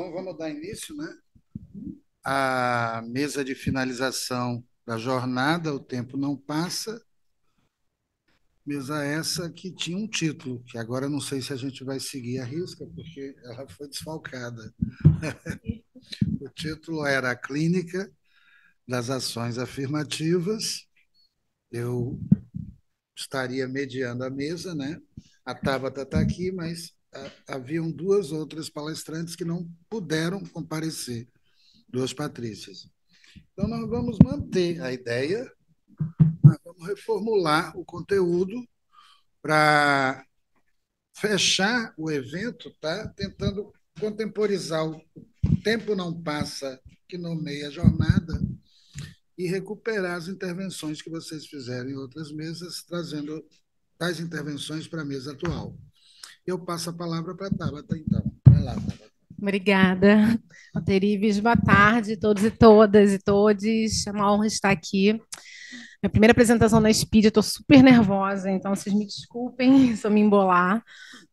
Então, vamos dar início, né, à mesa de finalização da jornada O Tempo Não Passa, mesa essa que tinha um título, que agora não sei se a gente vai seguir a risca, porque ela foi desfalcada. O título era A Clínica das Ações Afirmativas. Eu estaria mediando a mesa, né? A Tabata está aqui, mas haviam duas outras palestrantes que não puderam comparecer, duas Patrícias. Então, nós vamos manter a ideia, nós vamos reformular o conteúdo para fechar o evento, tá? Tentando contemporizar o tempo não passa que nomeia a jornada e recuperar as intervenções que vocês fizeram em outras mesas, trazendo tais intervenções para a mesa atual. Eu passo a palavra para a Tabata, então. Vai lá, Tabata. Obrigada, Alterives. Boa tarde, todos e todas e todes. É uma honra estar aqui. Minha primeira apresentação na Speed, eu estou super nervosa, então vocês me desculpem se eu me embolar,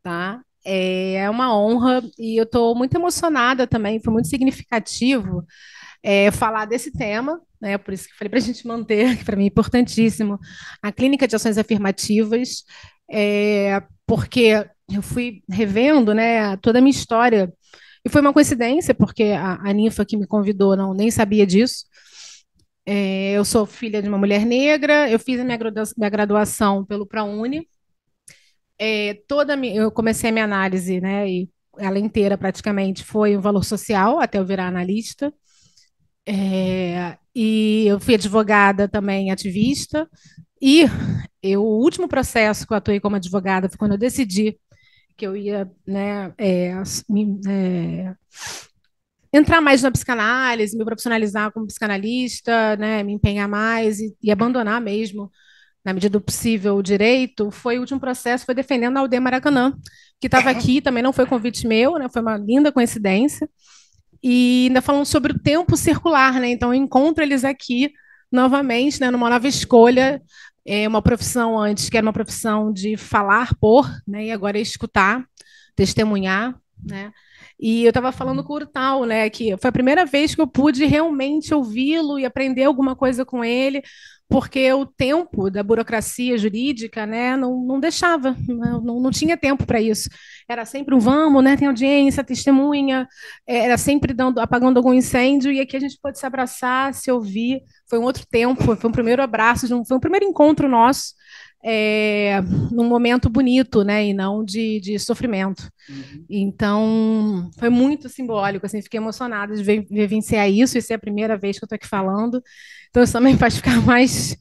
tá? É uma honra e eu estou muito emocionada também, foi muito significativo falar desse tema, né? Por isso que falei para a gente manter, que para mim é importantíssimo, a Clínica de Ações Afirmativas, porque eu fui revendo, né, toda a minha história. E foi uma coincidência, porque a ninfa que me convidou não nem sabia disso. Eu sou filha de uma mulher negra, eu fiz a minha graduação pelo ProUni. Eu comecei a minha análise, né, e ela inteira praticamente foi um valor social, até eu virar analista. E eu fui advogada também, ativista. E o último processo que eu atuei como advogada foi quando eu decidi que eu ia, né, entrar mais na psicanálise, me profissionalizar como psicanalista, né, me empenhar mais e abandonar mesmo, na medida do possível, o direito. Foi o último processo, foi defendendo a Aldeia Maracanã, que estava aqui, também não foi convite meu, né, foi uma linda coincidência. E ainda falando sobre o tempo circular, né? Então eu encontro eles aqui novamente, né, numa nova escolha, uma profissão antes que era uma profissão de falar por, né, e agora é escutar, testemunhar, né? E eu estava falando com o Urtal, né, que foi a primeira vez que eu pude realmente ouvi-lo e aprender alguma coisa com ele, porque o tempo da burocracia jurídica, né, não deixava, não tinha tempo para isso. Era sempre um vamos, né, tem audiência, testemunha, era sempre apagando algum incêndio, e aqui a gente pôde se abraçar, se ouvir. Foi um outro tempo, foi um primeiro abraço, foi um primeiro encontro nosso, num momento bonito, né, e não de sofrimento. Uhum. Então, foi muito simbólico, assim, fiquei emocionada de vivenciar isso, e ser a primeira vez que eu estou aqui falando. Então, isso também faz ficar mais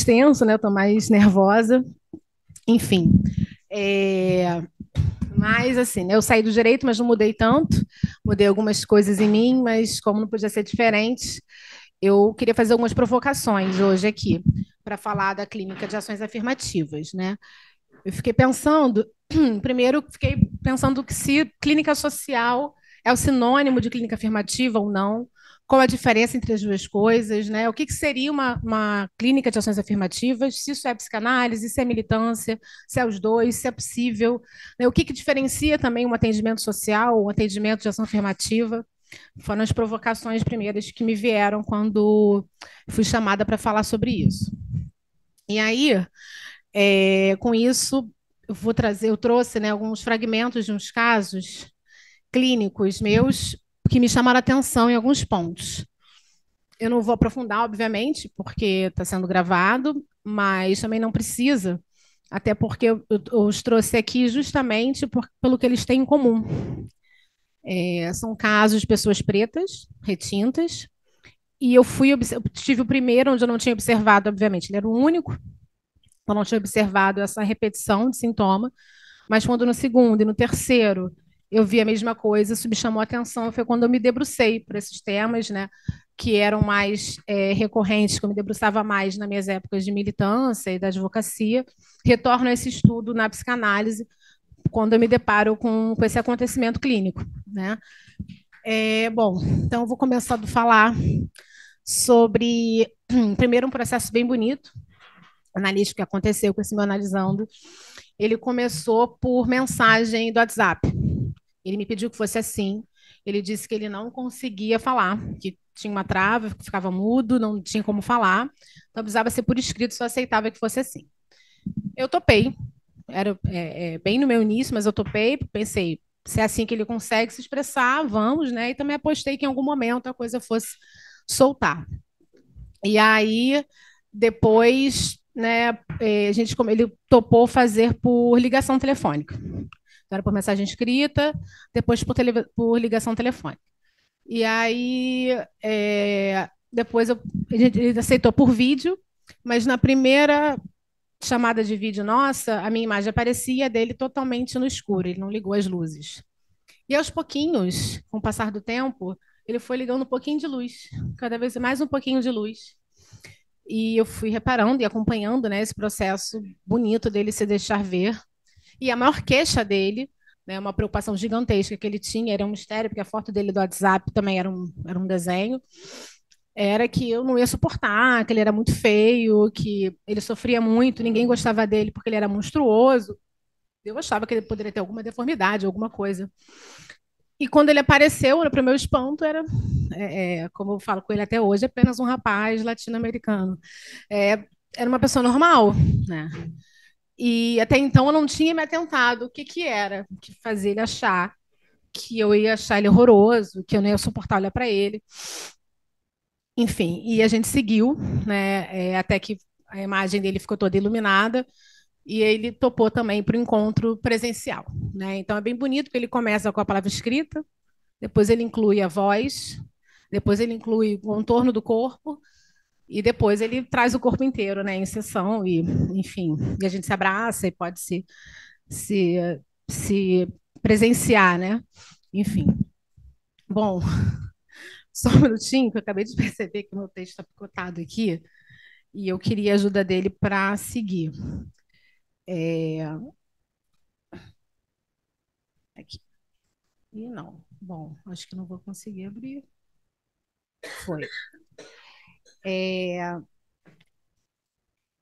tenso, né? Eu estou mais nervosa. Enfim, mas, assim, né, eu saí do direito, mas não mudei tanto. Mudei algumas coisas em mim, mas como não podia ser diferente, eu queria fazer algumas provocações hoje aqui, para falar da clínica de ações afirmativas, né? Eu fiquei pensando, primeiro, fiquei pensando que se clínica social é o sinônimo de clínica afirmativa ou não, qual a diferença entre as duas coisas, né? O que seria uma clínica de ações afirmativas, se isso é psicanálise, se é militância, se é os dois, se é possível, né? O que diferencia também um atendimento social, um atendimento de ação afirmativa? Foram as provocações primeiras que me vieram quando fui chamada para falar sobre isso. E aí, com isso, eu trouxe, né, alguns fragmentos de uns casos clínicos meus que me chamaram a atenção em alguns pontos. Eu não vou aprofundar, obviamente, porque está sendo gravado, mas também não precisa, até porque eu os trouxe aqui justamente pelo que eles têm em comum. São casos de pessoas pretas, retintas, e eu tive o primeiro onde eu não tinha observado, obviamente, ele era o único, eu não tinha observado essa repetição de sintoma. Mas quando no segundo e no terceiro eu vi a mesma coisa, isso me chamou a atenção. Foi quando eu me debrucei por esses temas, né, que eram mais recorrentes, que eu me debruçava mais nas minhas épocas de militância e da advocacia. Retorno a esse estudo na psicanálise, quando eu me deparo com esse acontecimento clínico, né? Bom, então eu vou começar a falar sobre, primeiro, um processo bem bonito, analítico, que aconteceu com esse meu analisando. Ele começou por mensagem do WhatsApp. Ele me pediu que fosse assim. ele disse que ele não conseguia falar, que tinha uma trava, ficava mudo, não tinha como falar, então precisava ser por escrito, só aceitava que fosse assim. Eu topei, era bem no meu início, mas eu topei, pensei, se é assim que ele consegue se expressar, vamos, né? E também apostei que em algum momento a coisa fosse soltar. E aí, depois, né, ele topou fazer por ligação telefônica. Então, era por mensagem escrita, depois por ligação telefônica. E aí, depois ele aceitou por vídeo, mas na primeira chamada de vídeo nossa, a minha imagem aparecia dele totalmente no escuro, ele não ligou as luzes. E aos pouquinhos, com o passar do tempo, ele foi ligando um pouquinho de luz, cada vez mais um pouquinho de luz. E eu fui reparando e acompanhando, né, esse processo bonito dele se deixar ver. E a maior queixa dele, né, uma preocupação gigantesca que ele tinha, era um mistério, porque a foto dele do WhatsApp também era um desenho, era que eu não ia suportar, que ele era muito feio, que ele sofria muito, ninguém gostava dele porque ele era monstruoso. Eu achava que ele poderia ter alguma deformidade, alguma coisa. E quando ele apareceu, para o meu espanto, como eu falo com ele até hoje, apenas um rapaz latino-americano. Era uma pessoa normal, né? E até então eu não tinha me atentado o que que era que fazia ele achar que eu ia achar ele horroroso, que eu não ia suportar olhar para ele. Enfim, e a gente seguiu, né? Até que a imagem dele ficou toda iluminada e ele topou também para o encontro presencial, né? Então é bem bonito que ele começa com a palavra escrita, depois ele inclui a voz, depois ele inclui o contorno do corpo e depois ele traz o corpo inteiro, né, em sessão e, enfim, e a gente se abraça e pode se, se presenciar, né? Enfim. Bom, só um minutinho que eu acabei de perceber que meu texto está picotado aqui e eu queria a ajuda dele para seguir. Aqui. E não. Bom, acho que não vou conseguir abrir. Foi.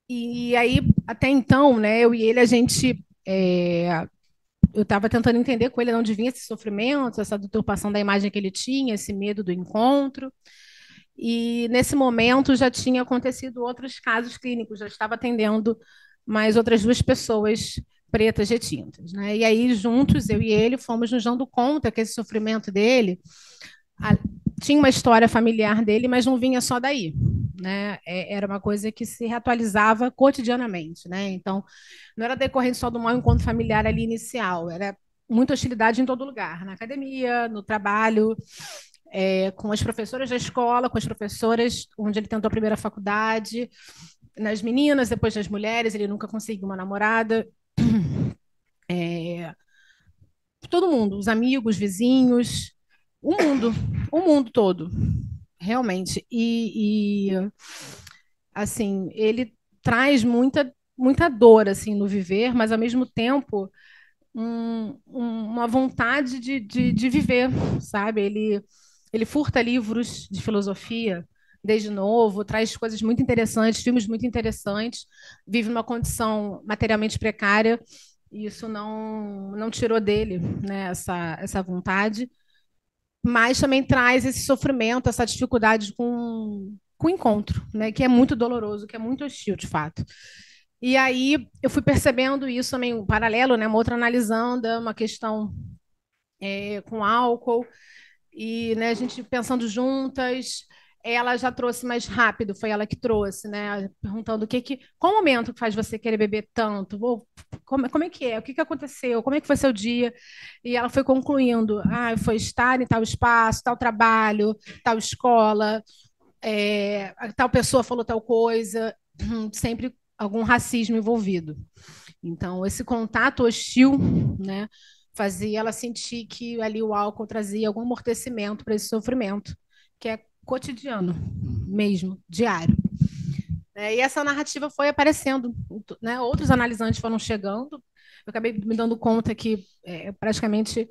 E aí, até então, né, eu e ele, eu estava tentando entender com ele de onde vinha esse sofrimento, essa deturpação da imagem que ele tinha, esse medo do encontro. E nesse momento já tinha acontecido outros casos clínicos, já estava atendendo mais outras duas pessoas pretas retintas, né? E aí, juntos, eu e ele, fomos nos dando conta que esse sofrimento dele tinha uma história familiar dele, mas não vinha só daí, né? Era uma coisa que se reatualizava cotidianamente, né? Então, não era decorrente só do mau encontro familiar ali inicial, era muita hostilidade em todo lugar, na academia, no trabalho, com as professoras da escola, com as professoras onde ele tentou a primeira faculdade, nas meninas, depois nas mulheres, ele nunca conseguiu uma namorada. É, todo mundo, os amigos, vizinhos, o mundo, o mundo todo, realmente. Assim, ele traz muita dor assim no viver, mas ao mesmo tempo uma vontade de viver, sabe? Ele furta livros de filosofia desde novo, traz coisas muito interessantes, filmes muito interessantes, vive numa condição materialmente precária, e isso não tirou dele, né, essa vontade, mas também traz esse sofrimento, essa dificuldade com o encontro, né, que é muito doloroso, que é muito hostil, de fato. E aí eu fui percebendo isso também, um paralelo, né, uma outra analisando uma questão com álcool, e né, a gente pensando juntas, ela já trouxe mais rápido, foi ela que trouxe, né? Perguntando qual o momento que faz você querer beber tanto? Ou, como é que é? O que aconteceu? Como é que foi seu dia? E ela foi concluindo: foi estar em tal espaço, tal trabalho, tal escola, tal pessoa falou tal coisa, sempre algum racismo envolvido. Então, esse contato hostil, né, fazia ela sentir que ali o álcool trazia algum amortecimento para esse sofrimento, que é cotidiano mesmo, diário. E essa narrativa foi aparecendo, né, outros analisantes foram chegando, eu acabei me dando conta que praticamente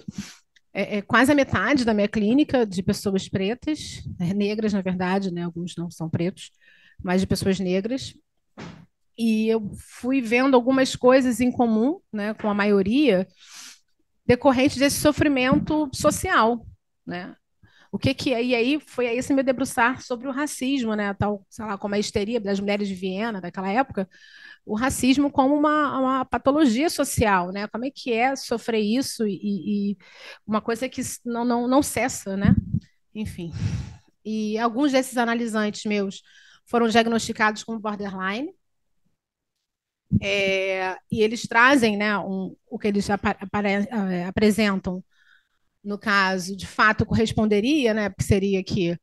quase a metade da minha clínica de pessoas pretas, negras, na verdade, né, alguns não são pretos, mas de pessoas negras, e eu fui vendo algumas coisas em comum, né, com a maioria, decorrente desse sofrimento social, né? O que que é? E aí foi aí esse meu debruçar sobre o racismo, né? Tal, sei lá, como a histeria das mulheres de Viena daquela época, o racismo como uma patologia social, né? Como é sofrer isso e uma coisa que não cessa, né? Enfim. E alguns desses analisantes meus foram diagnosticados com borderline, e eles trazem, né, o que eles apresentam, no caso, de fato corresponderia, né, porque seria que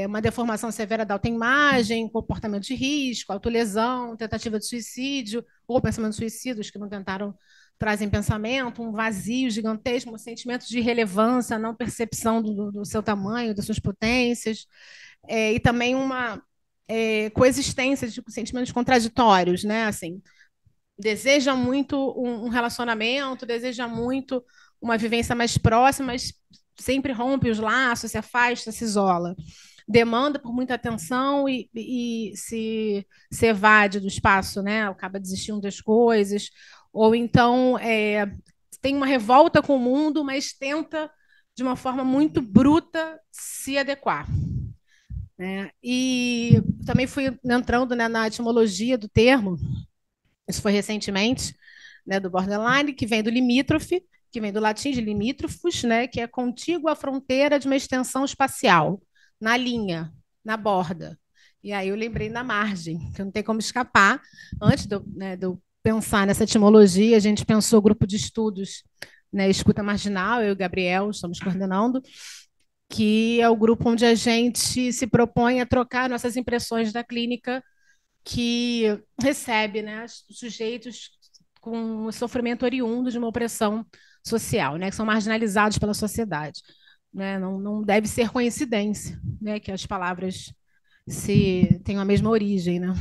uma deformação severa da autoimagem, comportamento de risco, autolesão, tentativa de suicídio, ou pensamento suicídio, os que não tentaram trazem pensamento, um vazio gigantesco, um sentimento de irrelevância, não percepção do seu tamanho, das suas potências, e também uma coexistência de sentimentos contraditórios, né? Assim, deseja muito um relacionamento, deseja muito uma vivência mais próxima, mas sempre rompe os laços, se afasta, se isola. Demanda por muita atenção e se evade do espaço, né? Acaba desistindo das coisas. Ou então tem uma revolta com o mundo, mas tenta, de uma forma muito bruta, se adequar. Né? E também fui entrando, né, na etimologia do termo, isso foi recentemente, né, do borderline, que vem do limítrofe, que vem do latim de limítrofos, né, que é contíguo à fronteira de uma extensão espacial, na linha, na borda. E aí eu lembrei na margem, que não tem como escapar. Antes de eu pensar nessa etimologia, a gente pensou grupo de estudos, né, escuta marginal, eu e o Gabriel estamos coordenando, que é o grupo onde a gente se propõe a trocar nossas impressões da clínica que recebe, né, sujeitos com sofrimento oriundo de uma opressão social, né, que são marginalizados pela sociedade. Né? Não deve ser coincidência, né, que as palavras se tenham a mesma origem. Né?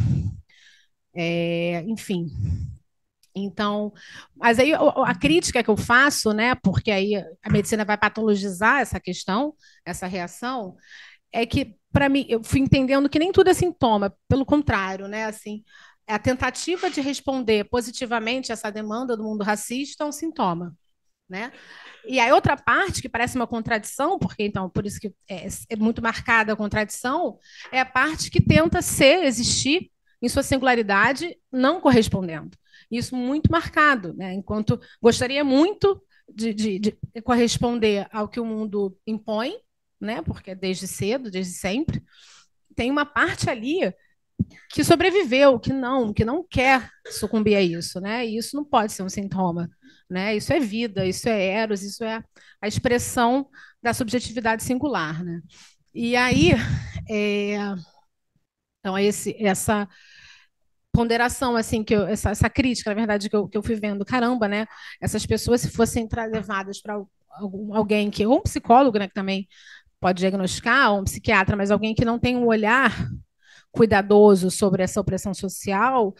Enfim. Então, mas aí a crítica que eu faço, né, porque aí a medicina vai patologizar essa questão, essa reação, é que, para mim, eu fui entendendo que nem tudo é sintoma, pelo contrário, né? Assim, a tentativa de responder positivamente a essa demanda do mundo racista é um sintoma, né? E a outra parte, que parece uma contradição, porque então, por isso que é muito marcada a contradição, é a parte que tenta existir em sua singularidade, não correspondendo. Isso muito marcado, né? Enquanto gostaria muito de corresponder ao que o mundo impõe, né? Porque é desde cedo, desde sempre, tem uma parte ali que sobreviveu, que não quer sucumbir a isso, né? E isso não pode ser um sintoma, né? Isso é vida, isso é eros, isso é a expressão da subjetividade singular, né? E aí, é, então essa ponderação assim essa crítica, na verdade, que eu fui vendo, caramba, né? Essas pessoas se fossem levadas para alguém que ou um psicólogo, né, que também pode diagnosticar, ou um psiquiatra, mas alguém que não tem um olhar cuidadoso sobre essa opressão social,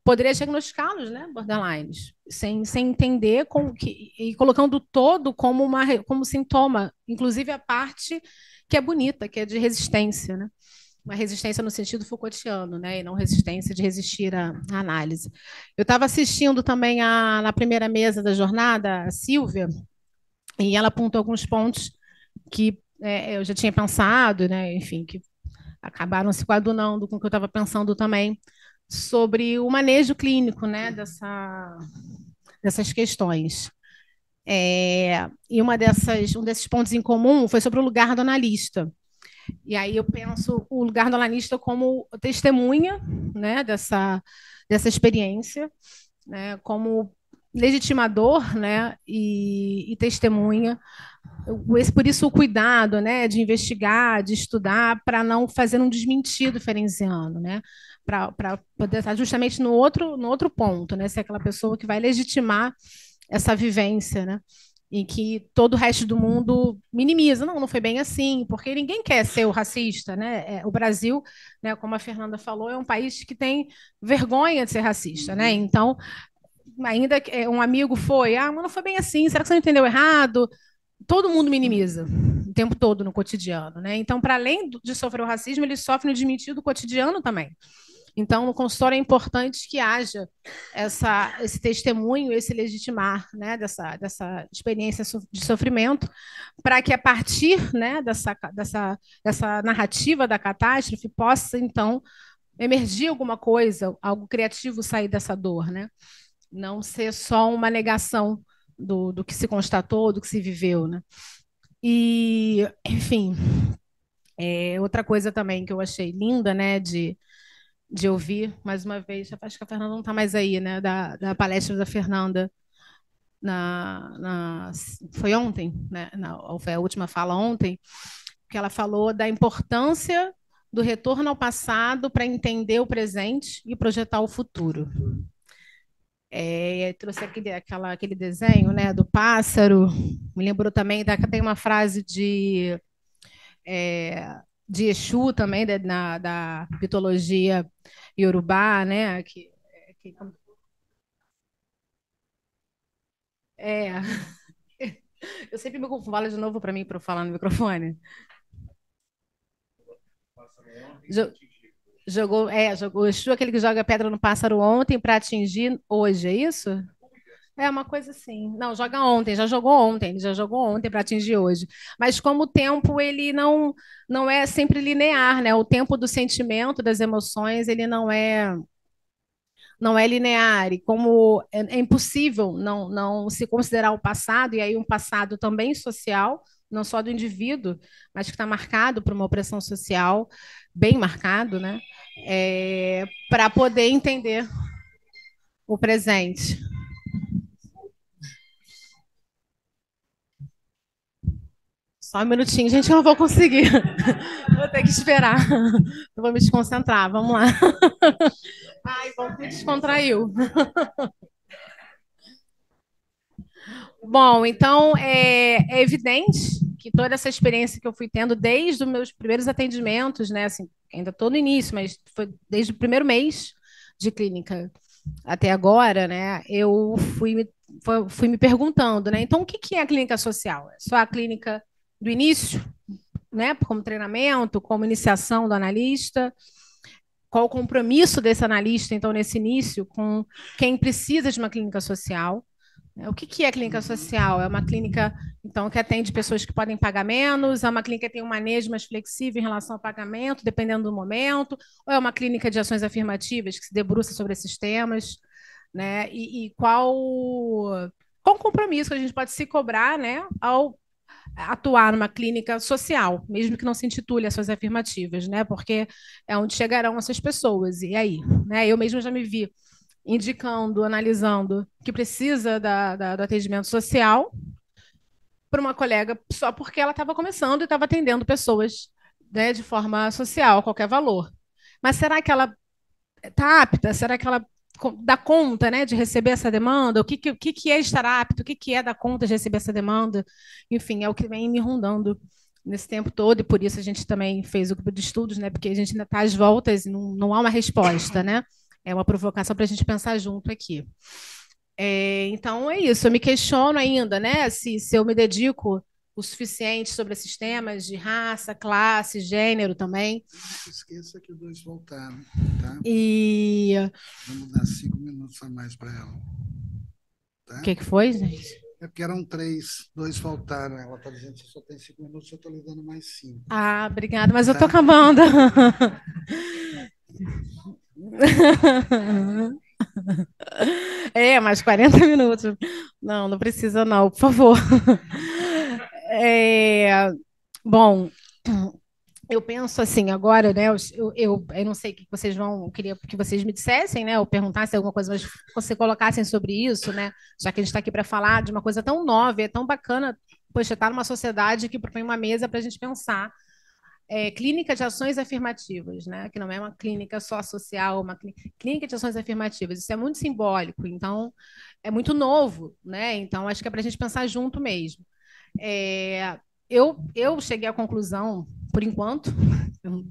poderia diagnosticá-los, né, borderlines, sem entender e colocando o todo como sintoma, inclusive a parte que é bonita, que é de resistência, né? Uma resistência no sentido Foucaultiano, né, e não resistência de resistir à análise. Eu estava assistindo também na primeira mesa da jornada, a Silvia, e ela apontou alguns pontos que eu já tinha pensado, né, enfim, que acabaram se coadunando com o que eu estava pensando também sobre o manejo clínico, né, dessas questões. E um desses pontos em comum foi sobre o lugar do analista. E aí eu penso o lugar do analista como testemunha, né, dessa experiência, né, como legitimador, né, e testemunha. Por isso o cuidado, né, de investigar, de estudar, para não fazer um desmentir diferenciando, né, para poder estar justamente no outro ponto, né, ser aquela pessoa que vai legitimar essa vivência, né, em que todo o resto do mundo minimiza. Não foi bem assim, porque ninguém quer ser o racista, né? O Brasil, né, como a Fernanda falou, é um país que tem vergonha de ser racista, né? Então, ainda que um amigo mas não foi bem assim, será que você não entendeu errado? Todo mundo minimiza o tempo todo no cotidiano, né? Então, para além de sofrer o racismo, ele sofre no desmentido do cotidiano também. Então, no consultório é importante que haja esse testemunho, esse legitimar, né, dessa experiência de sofrimento, para que a partir, né, dessa narrativa da catástrofe possa, então, emergir alguma coisa, algo criativo sair dessa dor, né? Não ser só uma negação do que se constatou, do que se viveu, né? E, enfim, outra coisa também que eu achei linda, né, de ouvir, mais uma vez, acho que a Fernanda não está mais aí, né, da palestra da Fernanda, foi ontem, né, foi a última fala ontem, que ela falou da importância do retorno ao passado para entender o presente e projetar o futuro. Trouxe aquele desenho, né, do pássaro, me lembrou também, tem uma frase de Exu também, da mitologia iorubá, né? É, eu sempre me confundo, fala de novo para mim, para eu falar no microfone. Jogou Exu, aquele que joga pedra no pássaro ontem para atingir hoje, é isso? É uma coisa assim. Não, ele já jogou ontem para atingir hoje. Mas como o tempo ele não é sempre linear, né? O tempo do sentimento, das emoções, ele não é linear, e como é impossível não se considerar o passado, e aí um passado também social, não só do indivíduo, mas que está marcado por uma opressão social, bem marcado, né? Para poder entender o presente. Só um minutinho, gente, eu não vou conseguir. Vou ter que esperar. Eu vou me desconcentrar, vamos lá. Ai, bom, me descontraiu. Bom, então é evidente que toda essa experiência que eu fui tendo desde os meus primeiros atendimentos, né, assim, ainda estou no início, mas foi desde o primeiro mês de clínica até agora, né, eu fui me perguntando, né, então o que é a clínica social? É só a clínica do início, né, como treinamento, como iniciação do analista? Qual o compromisso desse analista, então, nesse início, com quem precisa de uma clínica social? O que é clínica social? É uma clínica, então, que atende pessoas que podem pagar menos? É uma clínica que tem um manejo mais flexível em relação ao pagamento, dependendo do momento? Ou é uma clínica de ações afirmativas que se debruça sobre esses temas? Né? E qual o compromisso que a gente pode se cobrar, né, ao atuar numa clínica social, mesmo que não se intitule ações afirmativas, né? Porque é onde chegarão essas pessoas. E aí, né? Eu mesma já me vi indicando, analisando que precisa do atendimento social para uma colega só porque ela estava começando e estava atendendo pessoas, né, de forma social, a qualquer valor. Mas será que ela está apta? Será que ela dá conta, né, de receber essa demanda? O que é estar apto? O que é dar conta de receber essa demanda? Enfim, é o que vem me rondando nesse tempo todo, e por isso a gente também fez o grupo de estudos, né, porque a gente ainda está às voltas e não há uma resposta, né? É uma provocação para a gente pensar junto aqui. Então é isso, eu me questiono ainda, né, se eu me dedico o suficiente sobre esses temas de raça, classe, gênero também. Não esqueça que 2 voltaram, tá? E vamos dar 5 minutos a mais para ela. Tá? O que foi, gente? É porque eram 3, 2 faltaram. Ela está dizendo que só tem 5 minutos, eu estou lhe dando mais 5. Ah, obrigada, mas eu estou acabando. Mais 40 minutos. Não precisa não, por favor. Bom, eu penso assim agora, né? Eu não sei o que vocês vão, eu queria que vocês me dissessem, né? Ou perguntassem alguma coisa, mas você colocassem sobre isso, né? Já que a gente está aqui para falar de uma coisa tão nova, é tão bacana, poxa, estar numa sociedade que propõe uma mesa para a gente pensar. Clínica de ações afirmativas, né? Que não é uma clínica só social, uma clínica de ações afirmativas. Isso é muito simbólico, então é muito novo, né? Então acho que é para a gente pensar junto mesmo. Eu cheguei à conclusão, por enquanto,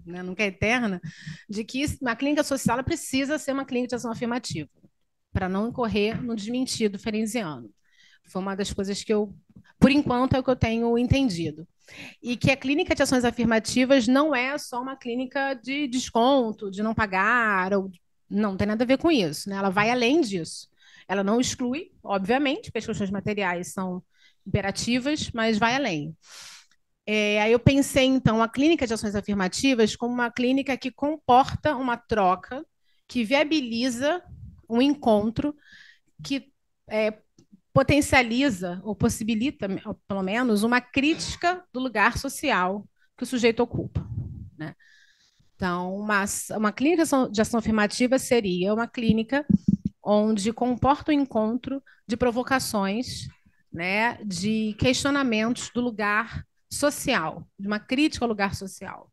né, nunca é eterna, de que uma clínica social ela precisa ser uma clínica de ação afirmativa, para não incorrer no desmentido ferenziano. Foi uma das coisas que eu, por enquanto, é o que eu tenho entendido. E que a clínica de ações afirmativas não é só uma clínica de desconto, de não pagar, ou não tem nada a ver com isso, né? Ela vai além disso. Ela não exclui, obviamente, porque as questões materiais são imperativas, mas vai além. Aí eu pensei, então, a clínica de ações afirmativas como uma clínica que comporta uma troca, que viabiliza um encontro, que potencializa ou possibilita, pelo menos, uma crítica do lugar social que o sujeito ocupa. Né? Então, uma clínica de ação afirmativa seria uma clínica onde comporta o encontro de provocações, né, de questionamentos do lugar social, de uma crítica ao lugar social.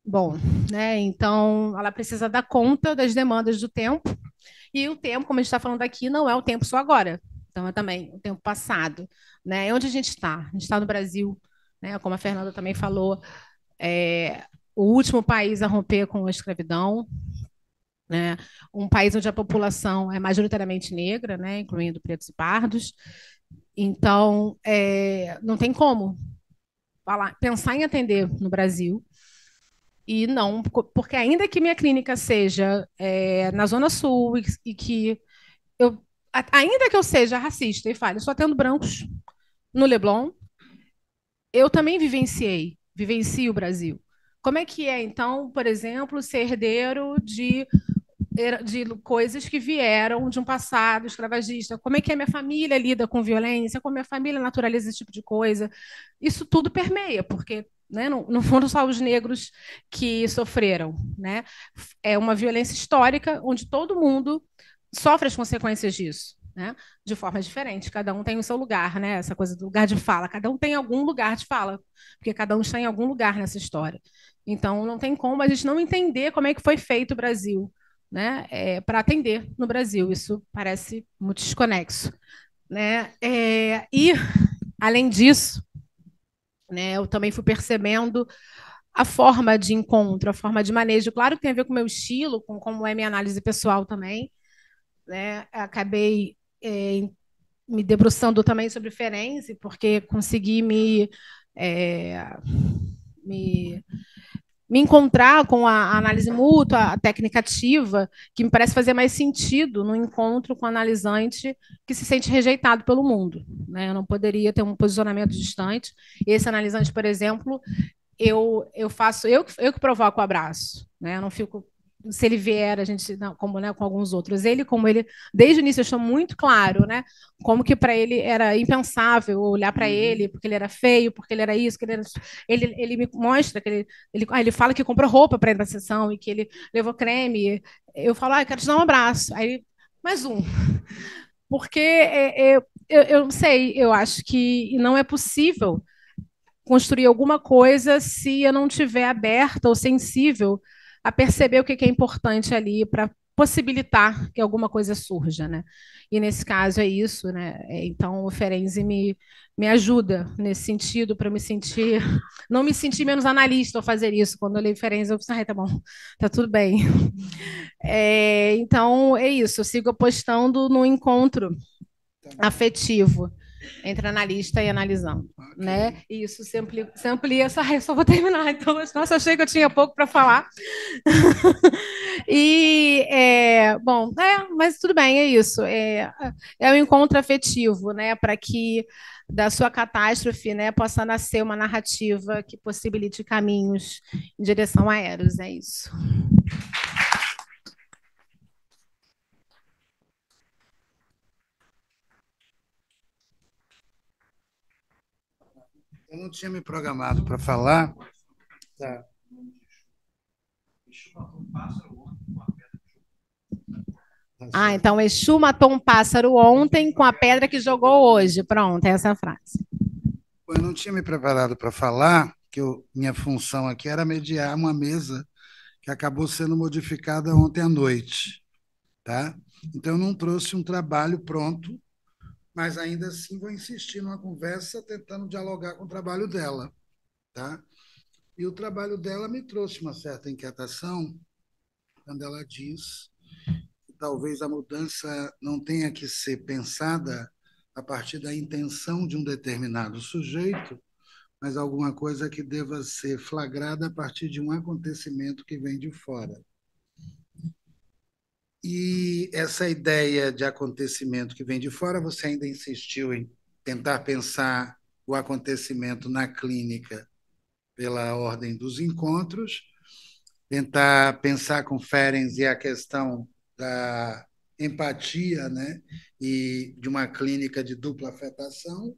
Bom, né, então ela precisa dar conta das demandas do tempo, e o tempo, como a gente está falando aqui, não é o tempo só agora, então é também o tempo passado. Né? Onde a gente está? A gente está no Brasil, né, como a Fernanda também falou, o último país a romper com a escravidão, né? Um país onde a população é majoritariamente negra, né? Incluindo pretos e pardos. Então, não tem como pensar em atender no Brasil e não, porque ainda que minha clínica seja na Zona Sul e que eu, ainda que eu seja racista e fale, só atendo brancos no Leblon, eu também vivencio o Brasil. Como é que é, então, por exemplo, ser herdeiro de coisas que vieram de um passado escravagista? Como é que a minha família lida com violência? Como a minha família naturaliza esse tipo de coisa? Isso tudo permeia, porque né, não foram só os negros que sofreram. Né? É uma violência histórica onde todo mundo sofre as consequências disso. Né? De forma diferente, cada um tem o seu lugar, né? Essa coisa do lugar de fala, cada um tem algum lugar de fala, porque cada um está em algum lugar nessa história. Então, não tem como a gente não entender como é que foi feito o Brasil, né? Para atender no Brasil. Isso parece muito desconexo. Né? E, além disso, né, eu também fui percebendo a forma de encontro, a forma de manejo. Claro que tem a ver com o meu estilo, com como é minha análise pessoal também. Né? Acabei me debruçando também sobre Ferenczi, porque consegui me me encontrar com a análise mútua, a técnica ativa, que me parece fazer mais sentido no encontro com o analisante que se sente rejeitado pelo mundo. Né? Eu não poderia ter um posicionamento distante. Esse analisante, por exemplo, eu faço, eu que provoco o abraço. Né? Eu não fico. Se ele vier, a gente, não, como né, com alguns outros, como ele, desde o início, achou muito claro, né, como que para ele era impensável olhar para ele, porque ele era feio, porque ele era isso, que ele me mostra que ele fala que comprou roupa para ir na sessão e que ele levou creme. Eu falo, eu quero te dar um abraço. Aí, mais um. Porque eu não sei, eu acho que não é possível construir alguma coisa se eu não tiver aberta ou sensível a perceber o que é importante ali para possibilitar que alguma coisa surja, né? E nesse caso é isso, né? Então o Ferenczi me ajuda nesse sentido para me sentir, não me sentir menos analista ao fazer isso. Quando eu leio Ferenczi, eu pensei, tá bom, tá tudo bem. Então é isso, eu sigo apostando no encontro afetivo entre analista e analisando. Okay. Né? E isso se amplia essa. Eu só vou terminar. Então, nossa, achei que eu tinha pouco para falar. Bom, mas tudo bem, é isso. É um encontro afetivo, né? Para que da sua catástrofe, né, possa nascer uma narrativa que possibilite caminhos em direção a Eros. É isso. Eu não tinha me programado para falar. Tá. Então Exu matou um pássaro ontem com a pedra que jogou hoje. Pronto, essa é a frase. Eu não tinha me preparado para falar, que minha função aqui era mediar uma mesa que acabou sendo modificada ontem à noite. Tá? Então, eu não trouxe um trabalho pronto, mas ainda assim vou insistir numa conversa tentando dialogar com o trabalho dela. Tá? E o trabalho dela me trouxe uma certa inquietação quando ela diz que talvez a mudança não tenha que ser pensada a partir da intenção de um determinado sujeito, mas alguma coisa que deva ser flagrada a partir de um acontecimento que vem de fora. E essa ideia de acontecimento que vem de fora, você ainda insistiu em tentar pensar o acontecimento na clínica pela ordem dos encontros, tentar pensar com Ferenczi a questão da empatia, né, e de uma clínica de dupla afetação,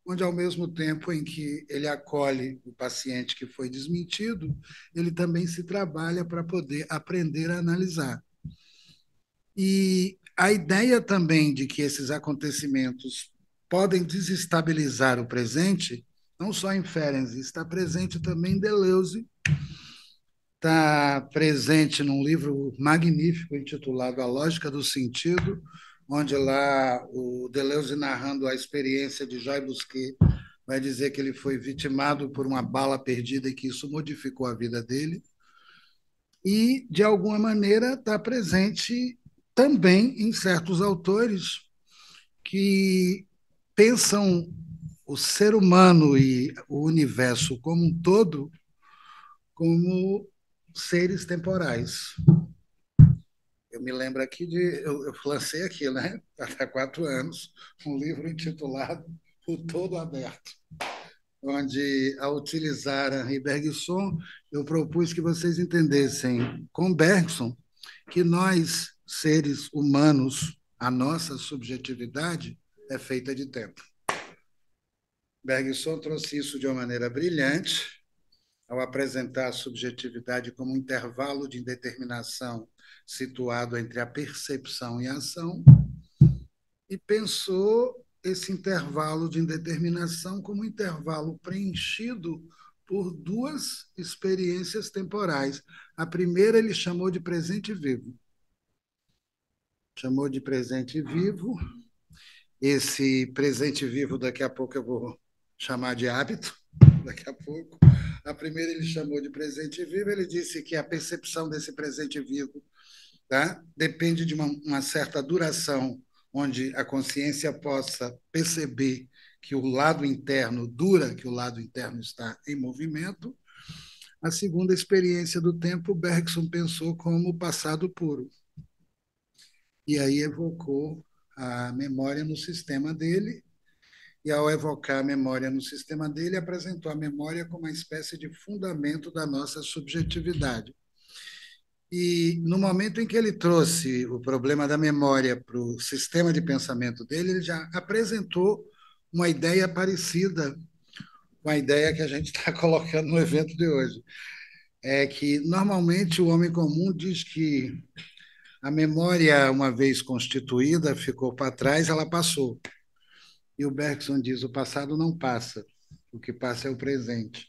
onde, ao mesmo tempo em que ele acolhe o paciente que foi desmentido, ele também se trabalha para poder aprender a analisar. E a ideia também de que esses acontecimentos podem desestabilizar o presente, não só em Ferenczi, está presente também em Deleuze, está presente num livro magnífico intitulado A Lógica do Sentido, onde lá o Deleuze, narrando a experiência de Joy Busquet, vai dizer que ele foi vitimado por uma bala perdida e que isso modificou a vida dele. E, de alguma maneira, está presente também em certos autores que pensam o ser humano e o universo como um todo como seres temporais. Eu me lembro aqui eu lancei aqui, né, há 4 anos, um livro intitulado O Todo Aberto, onde, ao utilizar Henri Bergson, eu propus que vocês entendessem com Bergson que nós, seres humanos, a nossa subjetividade é feita de tempo. Bergson trouxe isso de uma maneira brilhante, ao apresentar a subjetividade como um intervalo de indeterminação situado entre a percepção e a ação, e pensou esse intervalo de indeterminação como um intervalo preenchido por duas experiências temporais. A primeira ele chamou de presente vivo. Chamou de presente vivo. Esse presente vivo, daqui a pouco eu vou chamar de hábito, daqui a pouco. A primeira ele chamou de presente vivo, ele disse que a percepção desse presente vivo, tá, depende de uma certa duração, onde a consciência possa perceber que o lado interno dura, que o lado interno está em movimento. A segunda experiência do tempo, Bergson pensou como o passado puro. E aí evocou a memória no sistema dele, e, ao evocar a memória no sistema dele, apresentou a memória como uma espécie de fundamento da nossa subjetividade. E, no momento em que ele trouxe o problema da memória para o sistema de pensamento dele, ele já apresentou uma ideia parecida com a ideia que a gente está colocando no evento de hoje. É que, normalmente, o homem comum diz que a memória, uma vez constituída, ficou para trás, ela passou. E o Bergson diz: o passado não passa, o que passa é o presente.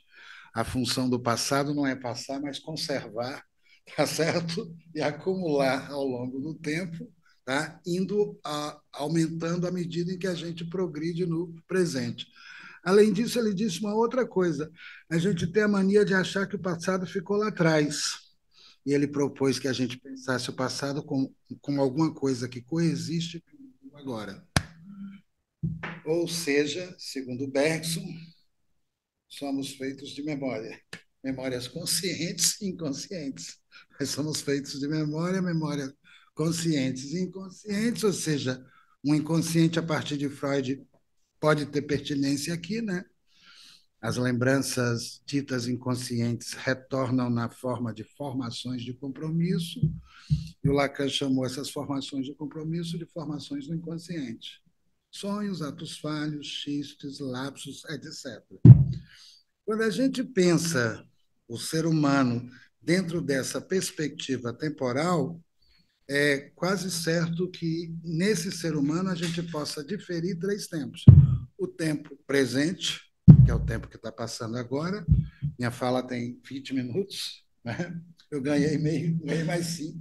A função do passado não é passar, mas conservar, tá certo? E acumular ao longo do tempo, tá? Aumentando à medida em que a gente progride no presente. Além disso, ele disse uma outra coisa: a gente tem a mania de achar que o passado ficou lá atrás. E ele propôs que a gente pensasse o passado como alguma coisa que coexiste com o agora. Ou seja, segundo Bergson, somos feitos de memória. Memórias conscientes e inconscientes. Nós somos feitos de memória, memória conscientes e inconscientes, ou seja, um inconsciente a partir de Freud pode ter pertinência aqui, né? As lembranças ditas inconscientes retornam na forma de formações de compromisso, e o Lacan chamou essas formações de compromisso de formações do inconsciente. Sonhos, atos falhos, xistes, lapsos, etc. Quando a gente pensa o ser humano dentro dessa perspectiva temporal, é quase certo que nesse ser humano a gente possa diferir 3 tempos. O tempo presente, que é o tempo que está passando agora. Minha fala tem 20 minutos, né? Eu ganhei mais 5,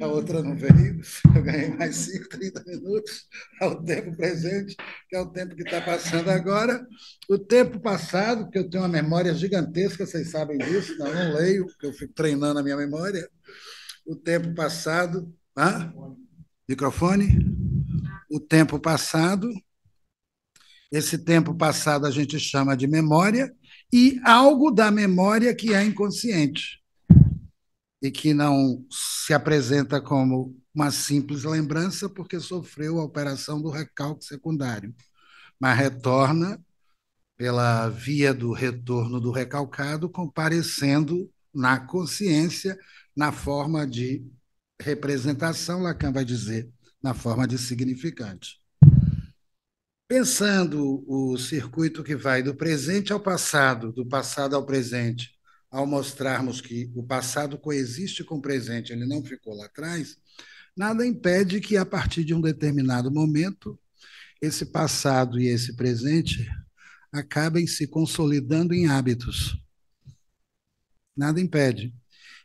a outra não veio. Eu ganhei mais 5, 30 minutos. É o tempo presente, que é o tempo que está passando agora. O tempo passado, que eu tenho uma memória gigantesca, vocês sabem disso, não leio, porque eu fico treinando a minha memória. O tempo passado. Ah? Microfone? O tempo passado. Esse tempo passado a gente chama de memória, e algo da memória que é inconsciente e que não se apresenta como uma simples lembrança porque sofreu a operação do recalque secundário, mas retorna pela via do retorno do recalcado, comparecendo na consciência, na forma de representação, Lacan vai dizer, na forma de significante. Pensando o circuito que vai do presente ao passado, do passado ao presente, ao mostrarmos que o passado coexiste com o presente, ele não ficou lá atrás, nada impede que, a partir de um determinado momento, esse passado e esse presente acabem se consolidando em hábitos. Nada impede.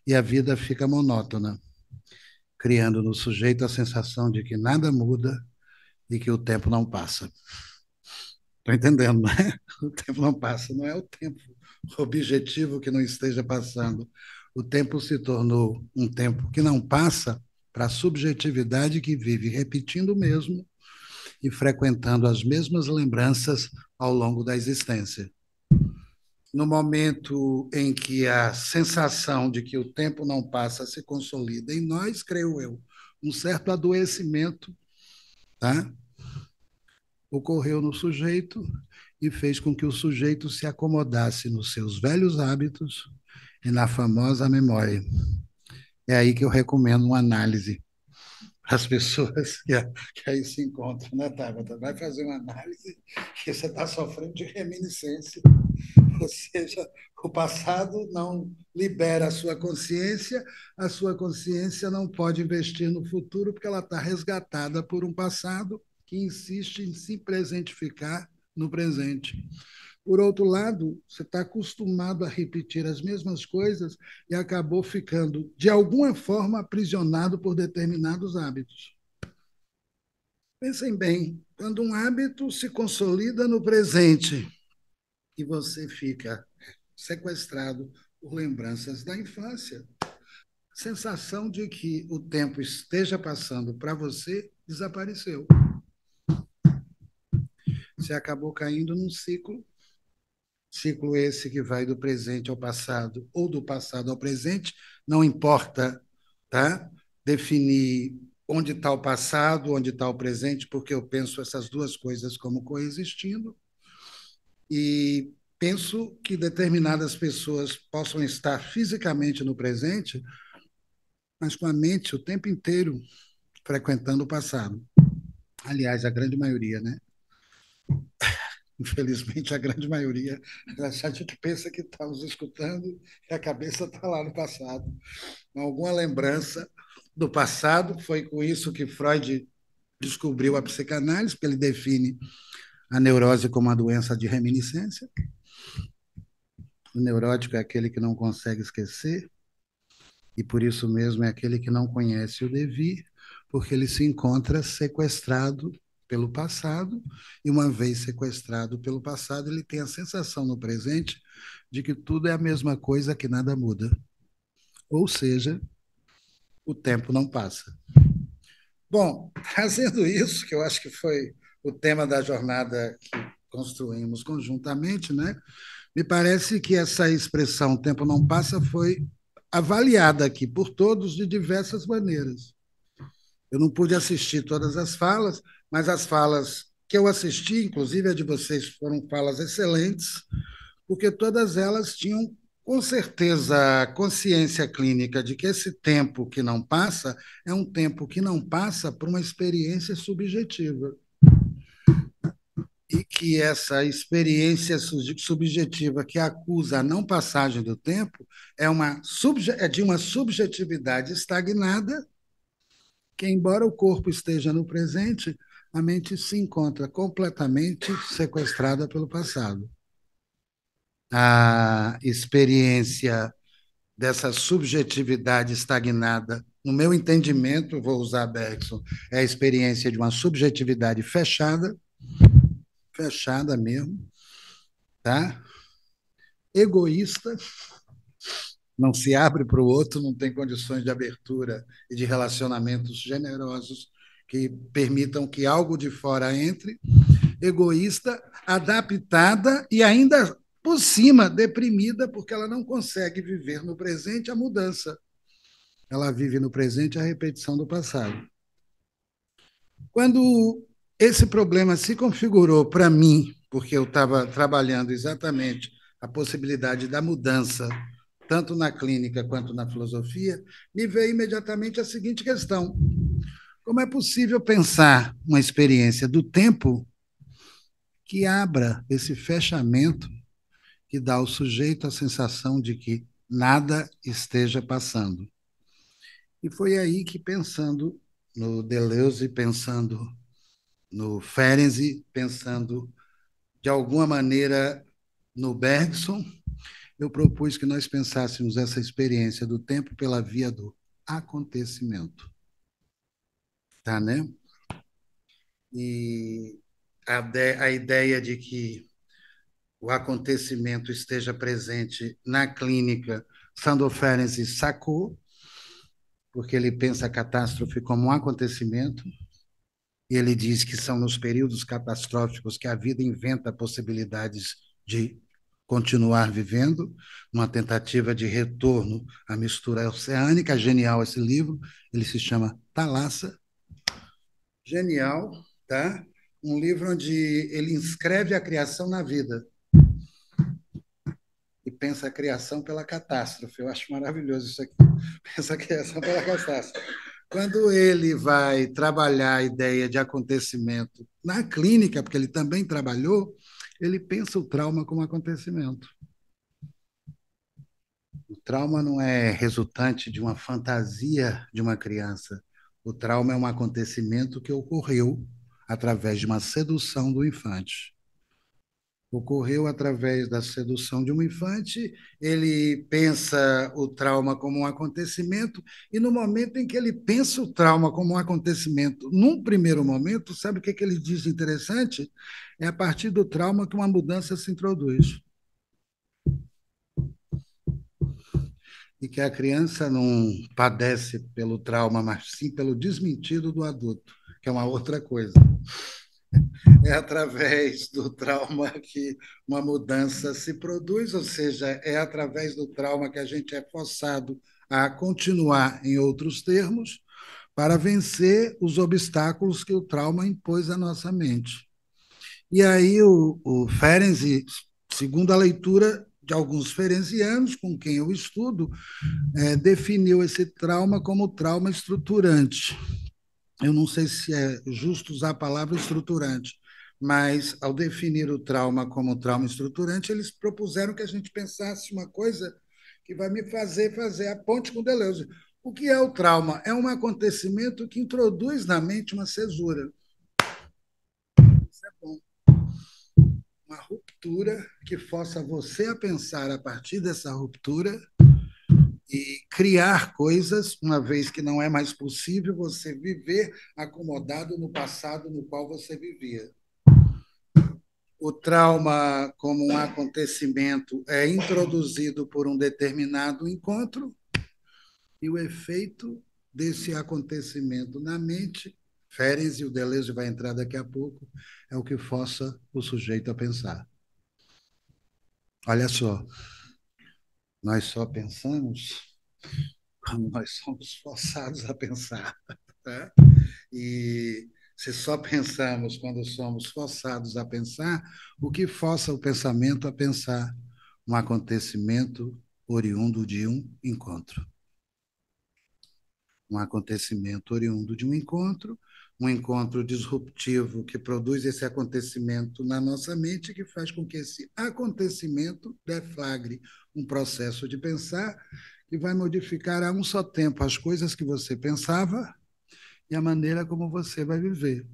E a vida fica monótona, criando no sujeito a sensação de que nada muda e que o tempo não passa. Estou entendendo, né? O tempo não passa, não é o tempo objetivo que não esteja passando. O tempo se tornou um tempo que não passa para a subjetividade que vive repetindo o mesmo e frequentando as mesmas lembranças ao longo da existência. No momento em que a sensação de que o tempo não passa se consolida em nós, creio eu, um certo adoecimento, tá? Ocorreu no sujeito e fez com que o sujeito se acomodasse nos seus velhos hábitos e na famosa memória. É aí que eu recomendo uma análise para as pessoas que aí se encontram, né, Tabata? Vai fazer uma análise que você está sofrendo de reminiscência, ou seja, o passado não libera a sua consciência não pode investir no futuro porque ela está resgatada por um passado que insiste em se presentificar no presente. Por outro lado, você está acostumado a repetir as mesmas coisas e acabou ficando, de alguma forma, aprisionado por determinados hábitos. Pensem bem, quando um hábito se consolida no presente e você fica sequestrado por lembranças da infância, a sensação de que o tempo esteja passando para você desapareceu. Você acabou caindo num ciclo esse que vai do presente ao passado ou do passado ao presente, não importa, tá? Definir onde está o passado, onde está o presente, porque eu penso essas duas coisas como coexistindo e penso que determinadas pessoas possam estar fisicamente no presente, mas com a mente o tempo inteiro frequentando o passado. Aliás, a grande maioria, né? Infelizmente, a grande maioria, a gente pensa que está nos escutando e a cabeça está lá no passado. Alguma lembrança do passado, foi com isso que Freud descobriu a psicanálise, porque ele define a neurose como uma doença de reminiscência. O neurótico é aquele que não consegue esquecer, e por isso mesmo é aquele que não conhece o devir, porque ele se encontra sequestrado pelo passado, e uma vez sequestrado pelo passado, ele tem a sensação no presente de que tudo é a mesma coisa, que nada muda. Ou seja, o tempo não passa. Bom, trazendo isso, que eu acho que foi o tema da jornada que construímos conjuntamente, né? Me parece que essa expressão "tempo não passa" foi avaliada aqui por todos de diversas maneiras. Eu não pude assistir todas as falas, mas as falas que eu assisti, inclusive a de vocês, foram falas excelentes, porque todas elas tinham, com certeza, consciência clínica de que esse tempo que não passa é um tempo que não passa por uma experiência subjetiva. E que essa experiência subjetiva que acusa a não passagem do tempo é de uma subjetividade estagnada que, embora o corpo esteja no presente, a mente se encontra completamente sequestrada pelo passado. A experiência dessa subjetividade estagnada, no meu entendimento, vou usar Bergson, é a experiência de uma subjetividade fechada, fechada mesmo, tá? Egoísta, não se abre para o outro, não tem condições de abertura e de relacionamentos generosos que permitam que algo de fora entre, egoísta, adaptada e ainda por cima, deprimida, porque ela não consegue viver no presente a mudança. Ela vive no presente a repetição do passado. Quando esse problema se configurou para mim, porque eu estava trabalhando exatamente a possibilidade da mudança, tanto na clínica quanto na filosofia, me veio imediatamente a seguinte questão: como é possível pensar uma experiência do tempo que abra esse fechamento que dá ao sujeito a sensação de que nada esteja passando? E foi aí que, pensando no Deleuze, pensando no Ferenczi, pensando de alguma maneira no Bergson, eu propus que nós pensássemos essa experiência do tempo pela via do acontecimento, tá, né? E a ideia de que o acontecimento esteja presente na clínica, Sandor Ferenczi sacou, porque ele pensa a catástrofe como um acontecimento, e ele diz que são nos períodos catastróficos que a vida inventa possibilidades de continuar vivendo, numa tentativa de retorno à mistura oceânica. Genial esse livro, ele se chama Thalassa. Genial, tá? Um livro onde ele inscreve a criação na vida e pensa a criação pela catástrofe. Eu acho maravilhoso isso aqui. Pensa a criação pela catástrofe. Quando ele vai trabalhar a ideia de acontecimento na clínica, porque ele também trabalhou, ele pensa o trauma como acontecimento. O trauma não é resultante de uma fantasia de uma criança. O trauma é um acontecimento que ocorreu através de uma sedução do infante. Ocorreu através da sedução de um infante, ele pensa o trauma como um acontecimento, e no momento em que ele pensa o trauma como um acontecimento, num primeiro momento, sabe o que ele diz de interessante? É a partir do trauma que uma mudança se introduz. E que a criança não padece pelo trauma, mas sim pelo desmentido do adulto, que é uma outra coisa. É através do trauma que uma mudança se produz, ou seja, é através do trauma que a gente é forçado a continuar, em outros termos, para vencer os obstáculos que o trauma impôs à nossa mente. E aí o Ferenczi, segundo a leitura de alguns ferencianos com quem eu estudo, definiu esse trauma como trauma estruturante. Eu não sei se é justo usar a palavra estruturante, mas ao definir o trauma como trauma estruturante, eles propuseram que a gente pensasse uma coisa que vai me fazer a ponte com Deleuze. O que é o trauma? É um acontecimento que introduz na mente uma cesura. Isso é bom. Uma ruptura que força você a pensar a partir dessa ruptura e criar coisas, uma vez que não é mais possível você viver acomodado no passado no qual você vivia. O trauma, como um acontecimento, é introduzido por um determinado encontro, e o efeito desse acontecimento na mente, Ferenczi, e o Deleuze vai entrar daqui a pouco, é o que força o sujeito a pensar. Olha só, nós só pensamos quando nós somos forçados a pensar. Tá? E se só pensamos quando somos forçados a pensar, o que força o pensamento a pensar? Um acontecimento oriundo de um encontro. Um acontecimento oriundo de um encontro disruptivo que produz esse acontecimento na nossa mente, que faz com que esse acontecimento deflagre um processo de pensar que vai modificar a um só tempo as coisas que você pensava e a maneira como você vai viver.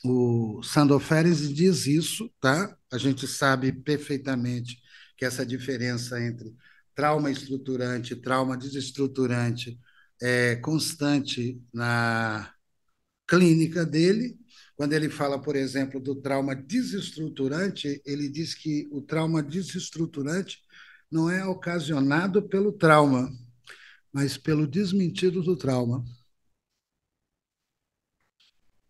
O Sandor Ferenczi diz isso, tá? A gente sabe perfeitamente que essa diferença entre trauma estruturante e trauma desestruturante é constante na clínica dele. Quando ele fala, por exemplo, do trauma desestruturante, ele diz que o trauma desestruturante não é ocasionado pelo trauma, mas pelo desmentido do trauma.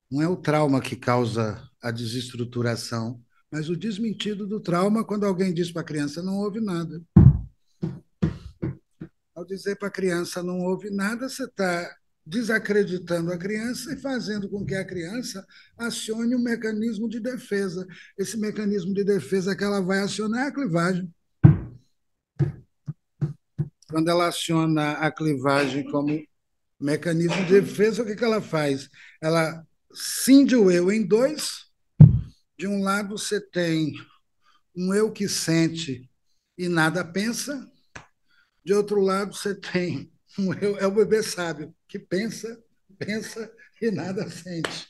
Não é o trauma que causa a desestruturação, Mas o desmentido do trauma, quando alguém diz para a criança, não houve nada. Ao dizer para a criança, não houve nada, você está desacreditando a criança e fazendo com que a criança acione um mecanismo de defesa. Esse mecanismo de defesa que ela vai acionar é a clivagem. Quando ela aciona a clivagem como mecanismo de defesa, o que ela faz? Ela cinde o eu em dois. De um lado, você tem um eu que sente e nada pensa. De outro lado, você tem um eu, é o bebê sábio, que pensa, pensa e nada sente.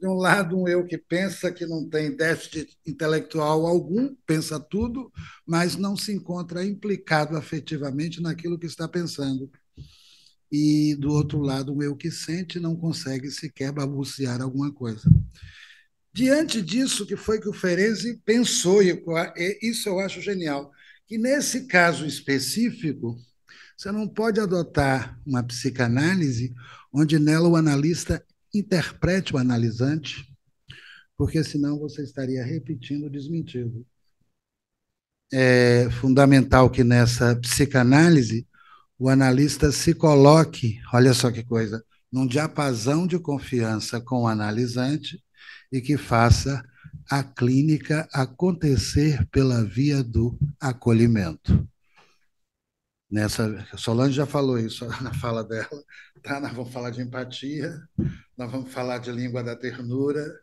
De um lado, um eu que pensa, que não tem déficit intelectual algum, pensa tudo, mas não se encontra implicado afetivamente naquilo que está pensando. E, do outro lado, um eu que sente não consegue sequer balbuciar alguma coisa. Diante disso, que foi que o Ferenczi pensou, e isso eu acho genial, que nesse caso específico, você não pode adotar uma psicanálise onde nela o analista interprete o analisante, porque senão você estaria repetindo o desmentido. É fundamental que nessa psicanálise o analista se coloque, olha só que coisa, num diapasão de confiança com o analisante e que faça a clínica acontecer pela via do acolhimento. Solange já falou isso na fala dela, tá? Nós vamos falar de empatia, nós vamos falar de língua da ternura,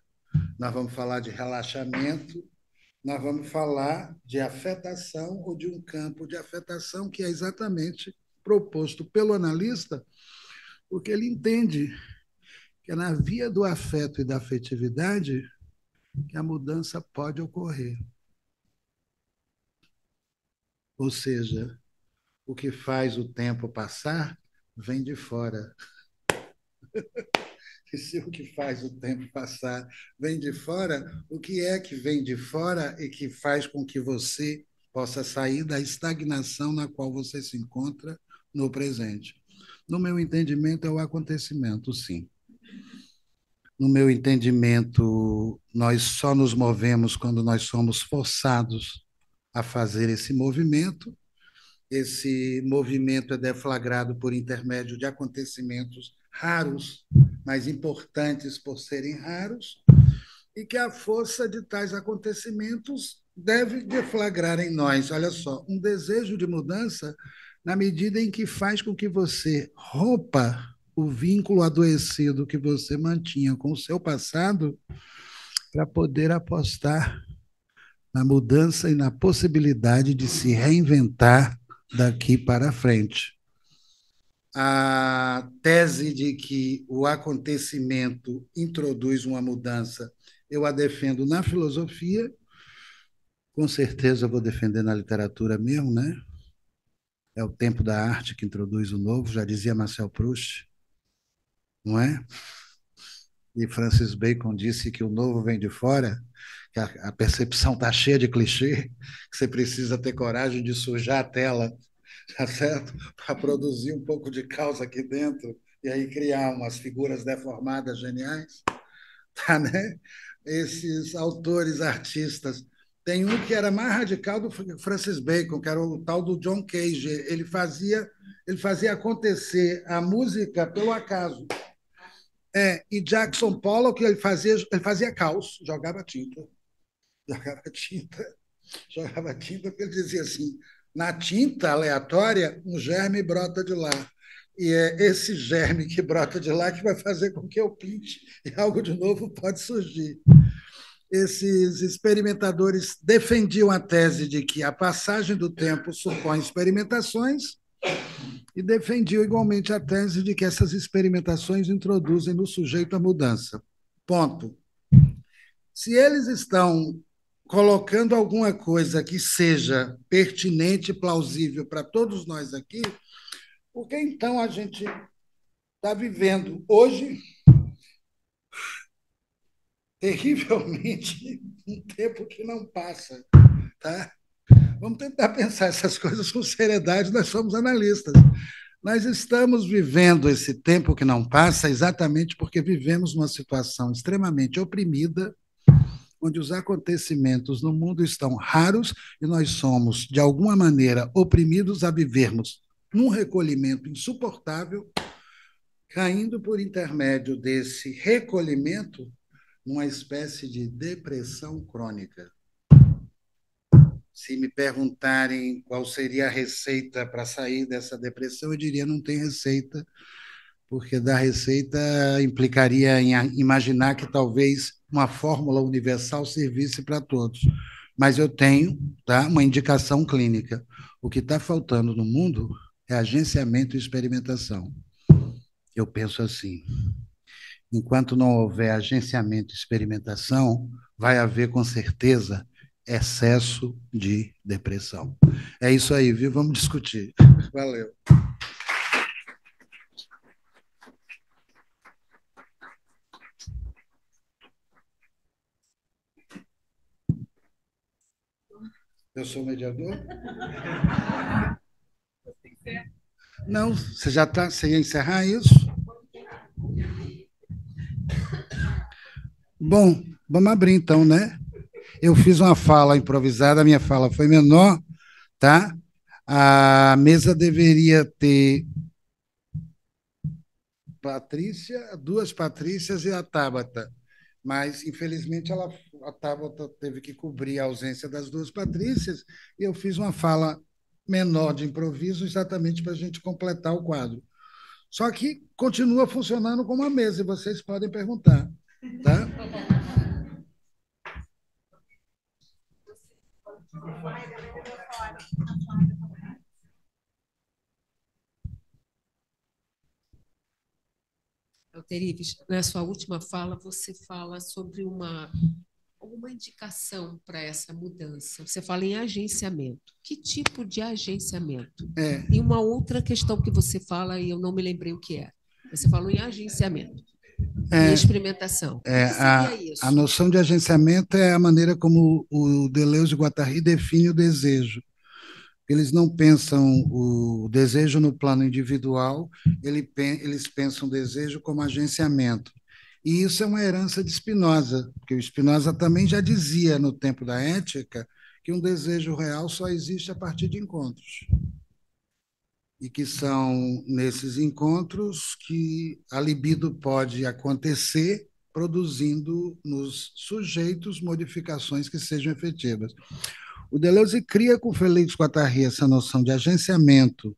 nós vamos falar de relaxamento, nós vamos falar de afetação ou de um campo de afetação que é exatamente proposto pelo analista, porque ele entende que é na via do afeto e da afetividade que a mudança pode ocorrer. Ou seja, o que faz o tempo passar vem de fora. E se o que faz o tempo passar vem de fora, o que é que vem de fora e que faz com que você possa sair da estagnação na qual você se encontra no presente? No meu entendimento, é o acontecimento, sim. No meu entendimento, nós só nos movemos quando nós somos forçados a fazer esse movimento. Esse movimento é deflagrado por intermédio de acontecimentos raros, mas importantes por serem raros, e que a força de tais acontecimentos deve deflagrar em nós, olha só, um desejo de mudança na medida em que faz com que você rompa o vínculo adoecido que você mantinha com o seu passado para poder apostar na mudança e na possibilidade de se reinventar daqui para frente. A tese de que o acontecimento introduz uma mudança, eu a defendo na filosofia, com certeza eu vou defender na literatura mesmo, né? É o tempo da arte que introduz o novo, já dizia Marcel Proust, não é? E Francis Bacon disse que o novo vem de fora, que a percepção está cheia de clichê, que você precisa ter coragem de sujar a tela, tá certo? Para produzir um pouco de caos aqui dentro e aí criar umas figuras deformadas geniais, tá, né? Esses autores, artistas. Tem um que era mais radical do Francis Bacon, que era o tal do John Cage. Ele fazia acontecer a música pelo acaso. E Jackson Pollock ele fazia caos, jogava tinta, jogava tinta, porque ele dizia assim: na tinta aleatória, um germe brota de lá. E é esse germe que brota de lá que vai fazer com que eu pinte e algo de novo pode surgir. Esses experimentadores defendiam a tese de que a passagem do tempo supõe experimentações e defendiam igualmente a tese de que essas experimentações introduzem no sujeito a mudança. Ponto. Se eles estão colocando alguma coisa que seja pertinente e plausível para todos nós aqui, por que então a gente está vivendo hoje terrivelmente um tempo que não passa, tá? Vamos tentar pensar essas coisas com seriedade, nós somos analistas. Nós estamos vivendo esse tempo que não passa exatamente porque vivemos uma situação extremamente oprimida, onde os acontecimentos no mundo estão raros e nós somos, de alguma maneira, oprimidos a vivermos num recolhimento insuportável, caindo por intermédio desse recolhimento numa espécie de depressão crônica. Se me perguntarem qual seria a receita para sair dessa depressão, eu diria não tem receita, porque dar receita implicaria em imaginar que talvez uma fórmula universal servisse para todos. Mas eu tenho, tá, uma indicação clínica. O que está faltando no mundo é agenciamento e experimentação. Eu penso assim: enquanto não houver agenciamento e experimentação, vai haver, com certeza, excesso de depressão. É isso aí, viu? Vamos discutir. Valeu. Eu sou mediador? Não, você já está. Você ia encerrar isso? Bom, vamos abrir então, né? Eu fiz uma fala improvisada, a minha fala foi menor, tá? A mesa deveria ter Patrícia, duas Patrícias e a Tabata, mas infelizmente a Tabata teve que cobrir a ausência das duas Patrícias e eu fiz uma fala menor de improviso exatamente para a gente completar o quadro. Só que continua funcionando como uma mesa e vocês podem perguntar, tá? Alterives, na sua última fala, você fala sobre alguma indicação para essa mudança. Você fala em agenciamento. Que tipo de agenciamento? E uma outra questão que você fala, e eu não me lembrei o que é. Você falou em agenciamento e experimentação. O que seria isso? A noção de agenciamento é a maneira como o Deleuze e Guattari define o desejo. Eles não pensam o desejo no plano individual, eles pensam o desejo como agenciamento. E isso é uma herança de Spinoza, porque o Spinoza também já dizia no tempo da ética que um desejo real só existe a partir de encontros. E que são nesses encontros que a libido pode acontecer, produzindo nos sujeitos modificações que sejam efetivas. O Deleuze cria com Félix Guattari essa noção de agenciamento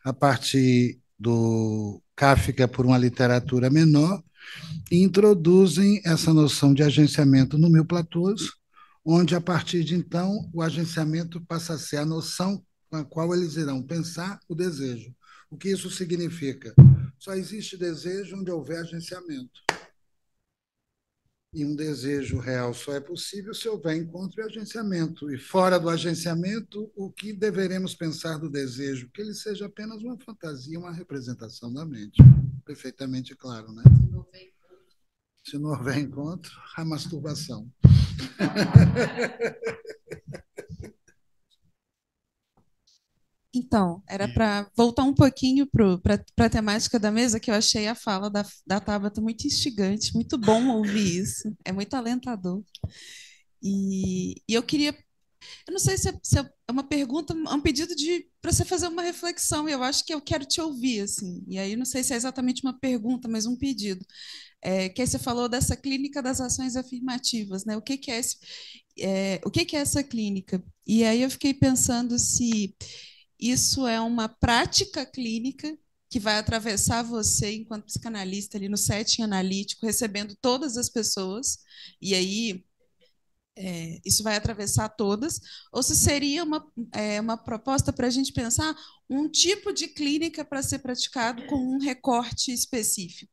a partir do Kafka por uma literatura menor e introduzem essa noção de agenciamento no Mil Platôs, onde, a partir de então, o agenciamento passa a ser a noção com a qual eles irão pensar o desejo. O que isso significa? Só existe desejo onde houver agenciamento. E um desejo real só é possível se houver encontro e agenciamento. E fora do agenciamento, o que deveremos pensar do desejo? Que ele seja apenas uma fantasia, uma representação da mente. Perfeitamente claro, né? Se não houver encontro, a masturbação. Então, era para voltar um pouquinho para a temática da mesa, que eu achei a fala da Tabata muito instigante, muito bom ouvir isso, é muito alentador. E eu queria, eu não sei se é uma pergunta, um pedido para você fazer uma reflexão, e eu acho que eu quero te ouvir, assim, e aí não sei se é exatamente uma pergunta, mas um pedido. Que aí você falou dessa clínica das ações afirmativas, né? O que é o que é essa clínica? E aí eu fiquei pensando se isso é uma prática clínica que vai atravessar você enquanto psicanalista ali no setting analítico, recebendo todas as pessoas, e aí isso vai atravessar todas, ou se seria uma proposta para a gente pensar um tipo de clínica para ser praticado com um recorte específico.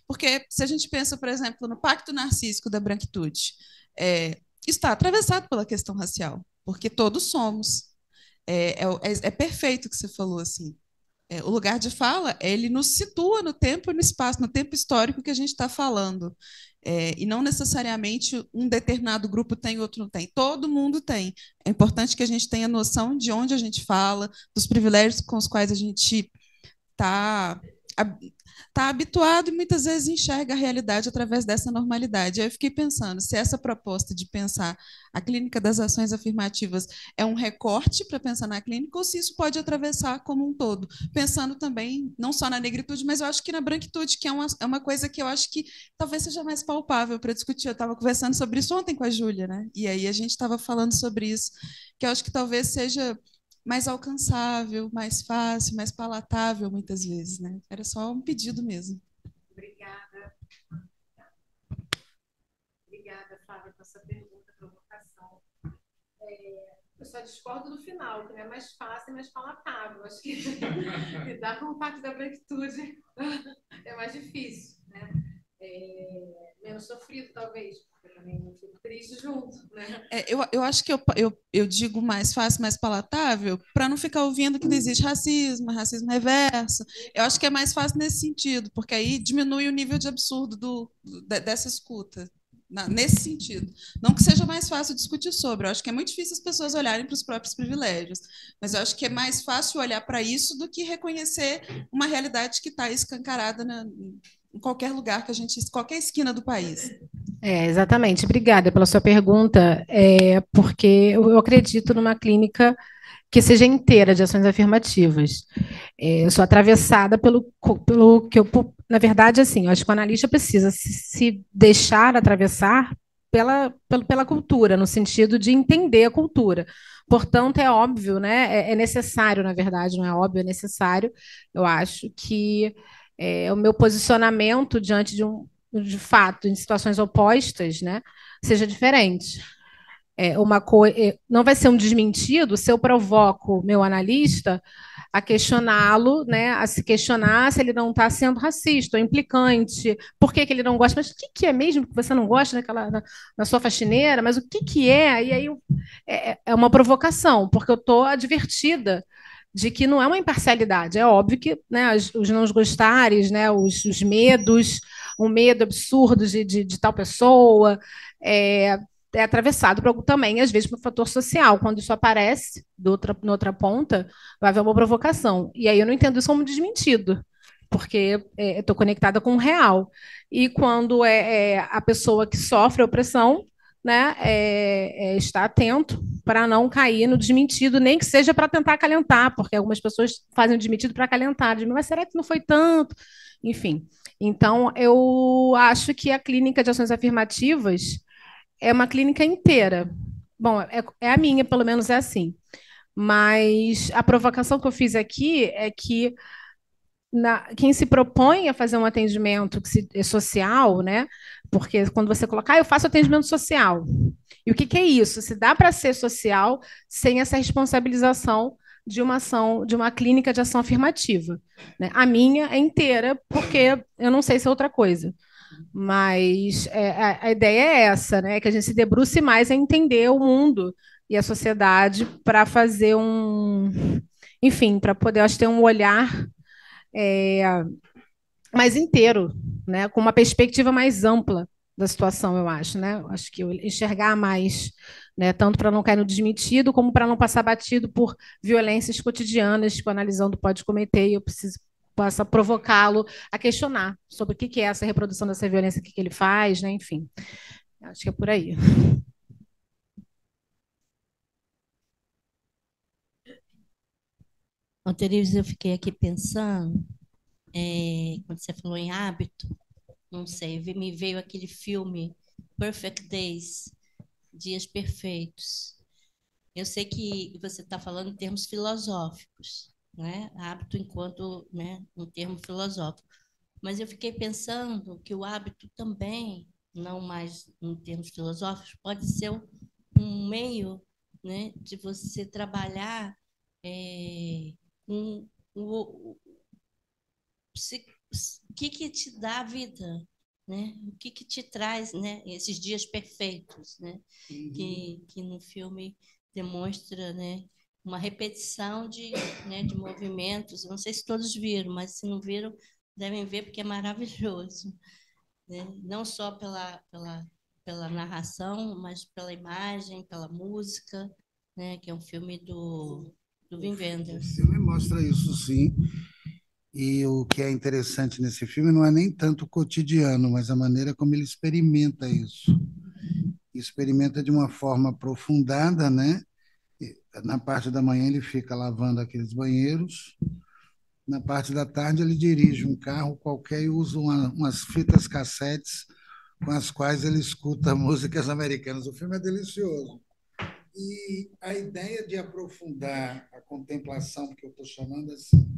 Porque se a gente pensa, por exemplo, no Pacto Narcísico da Branquitude, está atravessado pela questão racial, porque todos somos. É perfeito o que você falou, assim. O lugar de fala, ele nos situa no tempo e no espaço, no tempo histórico que a gente está falando. E não necessariamente um determinado grupo tem, outro não tem. Todo mundo tem. É importante que a gente tenha noção de onde a gente fala, dos privilégios com os quais a gente está está habituado e muitas vezes enxerga a realidade através dessa normalidade. Aí eu fiquei pensando, se essa proposta de pensar a clínica das ações afirmativas é um recorte para pensar na clínica, ou se isso pode atravessar como um todo, pensando também não só na negritude, mas eu acho que na branquitude, que é uma coisa que eu acho que talvez seja mais palpável para discutir. Eu estava conversando sobre isso ontem com a Júlia, né? E aí a gente estava falando sobre isso, que eu acho que talvez seja mais alcançável, mais fácil, mais palatável, muitas vezes, né? Era só um pedido mesmo. Obrigada. Obrigada, Flávia, por essa pergunta, provocação. Eu só discordo do final, que é mais fácil e mais palatável. Acho que lidar com parte da branquitude é mais difícil, né? Menos sofrido, talvez, porque também não fico triste junto, né? Eu acho que eu digo mais fácil, mais palatável, para não ficar ouvindo que não existe racismo, racismo reverso. Eu acho que é mais fácil nesse sentido, porque aí diminui o nível de absurdo dessa escuta. Nesse sentido. Não que seja mais fácil discutir sobre, eu acho que é muito difícil as pessoas olharem para os próprios privilégios, mas eu acho que é mais fácil olhar para isso do que reconhecer uma realidade que está escancarada em qualquer lugar que a gente, qualquer esquina do país. Exatamente. Obrigada pela sua pergunta, porque eu acredito numa clínica que seja inteira de ações afirmativas. Eu sou atravessada pelo que eu, na verdade, assim, eu acho que o analista precisa se deixar atravessar pela cultura, no sentido de entender a cultura. Portanto, é óbvio, né? É necessário, na verdade, não é óbvio, é necessário. Eu acho que o meu posicionamento diante de fato, em situações opostas, né, seja diferente. Não vai ser um desmentido se eu provoco meu analista a questioná-lo, né, a se questionar se ele não está sendo racista ou implicante, por que ele não gosta, mas o que é mesmo que você não gosta na sua faxineira, mas o que é? E aí é uma provocação, porque eu estou advertida de que não é uma imparcialidade. É óbvio que, né, os não gostares, né, os medos, o medo absurdo de tal pessoa, é atravessado também, às vezes, por um fator social. Quando isso aparece na outra ponta, vai haver uma provocação. E aí eu não entendo isso como desmentido, porque estou conectada com o real. E quando a pessoa que sofre a opressão, né, está atento para não cair no desmentido, nem que seja para tentar acalentar, porque algumas pessoas fazem o desmentido para acalentar, mas será que não foi tanto? Enfim. Então, eu acho que a clínica de ações afirmativas é uma clínica inteira. Bom, a minha, pelo menos, é assim. Mas a provocação que eu fiz aqui é que quem se propõe a fazer um atendimento social, né? Porque quando você colocar, eu faço atendimento social. E o que é isso? Se dá para ser social sem essa responsabilização de uma ação, de uma clínica de ação afirmativa. Né? A minha é inteira, porque eu não sei se é outra coisa. Mas a ideia é essa, né? Que a gente se debruce mais a entender o mundo e a sociedade para fazer enfim, para poder, acho, ter um olhar mais inteiro, né? Com uma perspectiva mais ampla da situação, eu acho, né? Acho que enxergar mais, né? Tanto para não cair no desmentido, como para não passar batido por violências cotidianas que o analisando pode cometer, e eu preciso possa provocá-lo a questionar sobre o que é essa reprodução dessa violência, o que ele faz, né? Enfim, acho que é por aí. Anteriores, eu fiquei aqui pensando, quando você falou em hábito, não sei, me veio aquele filme Perfect Days, Dias Perfeitos. Eu sei que você está falando em termos filosóficos, né? Hábito enquanto, né, um termo filosófico. Mas eu fiquei pensando que o hábito também, não mais em termos filosóficos, pode ser um meio, né, de você trabalhar com o que te dá a vida, né? O que te traz, né? Esses dias perfeitos, né? Que no filme demonstra, né? Uma repetição de movimentos. Eu não sei se todos viram, mas se não viram, devem ver porque é maravilhoso, né? Não só pela narração, mas pela imagem, pela música, né? Que é um filme do Wim Wenders. O filme mostra isso, sim. E o que é interessante nesse filme não é nem tanto o cotidiano, mas a maneira como ele experimenta isso. Experimenta de uma forma aprofundada, né? Na parte da manhã ele fica lavando aqueles banheiros, na parte da tarde ele dirige um carro qualquer e usa umas fitas cassetes com as quais ele escuta músicas americanas. O filme é delicioso. E a ideia de aprofundar a contemplação, que eu estou chamando assim,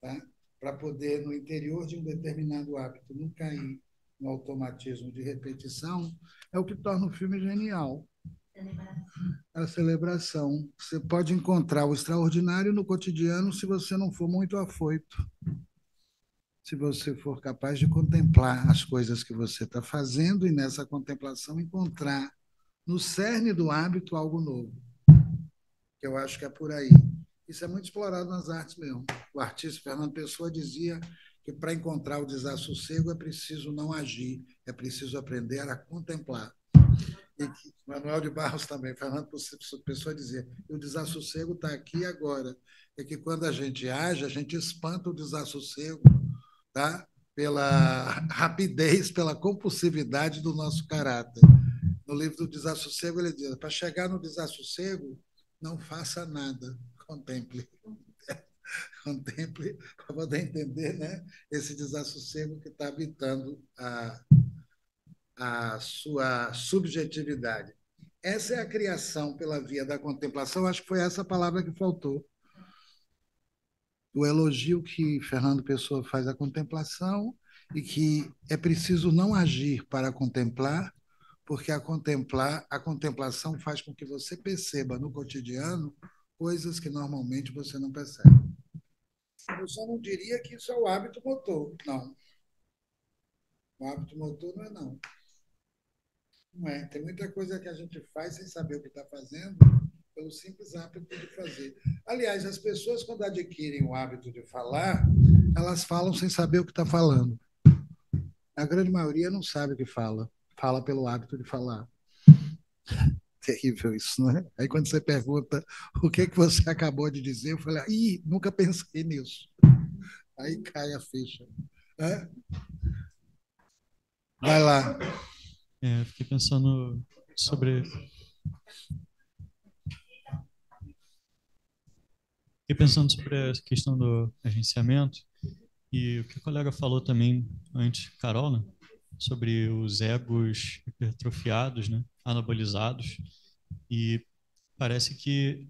tá? Para poder, no interior de um determinado hábito, não cair no automatismo de repetição, é o que torna o filme genial. A celebração. Você pode encontrar o extraordinário no cotidiano se você não for muito afoito. Se você for capaz de contemplar as coisas que você está fazendo e nessa contemplação encontrar no cerne do hábito algo novo. Que eu acho que é por aí. Isso é muito explorado nas artes mesmo. O artista Fernando Pessoa dizia que para encontrar o desassossego é preciso não agir, é preciso aprender a contemplar. E que Manuel de Barros também, Fernando Pessoa dizia, o desassossego está aqui agora. É que quando a gente age, a gente espanta o desassossego, tá? Pela rapidez, pela compulsividade do nosso caráter. No livro do Desassossego, ele diz, para chegar no desassossego, não faça nada, contemple. Contemple para poder entender, né, esse desassossego que está habitando a sua subjetividade. Essa é a criação pela via da contemplação, acho que foi essa palavra que faltou. O elogio que Fernando Pessoa faz à contemplação e que é preciso não agir para contemplar, porque a contemplação faz com que você perceba no cotidiano coisas que normalmente você não percebe. Eu só não diria que isso é o hábito motor, não. O hábito motor não é, não. Não é. Tem muita coisa que a gente faz sem saber o que está fazendo, pelo simples hábito de fazer. Aliás, as pessoas, quando adquirem o hábito de falar, elas falam sem saber o que está falando. A grande maioria não sabe o que fala, fala pelo hábito de falar. Terrível isso, não é? Aí quando você pergunta o que você acabou de dizer, eu falei, nunca pensei nisso. Aí cai a ficha. É? Vai lá. Fiquei pensando sobre... Fiquei pensando sobre a questão do agenciamento e o que o colega falou também antes, Carol, né? Sobre os egos hipertrofiados, né? Anabolizados. E parece que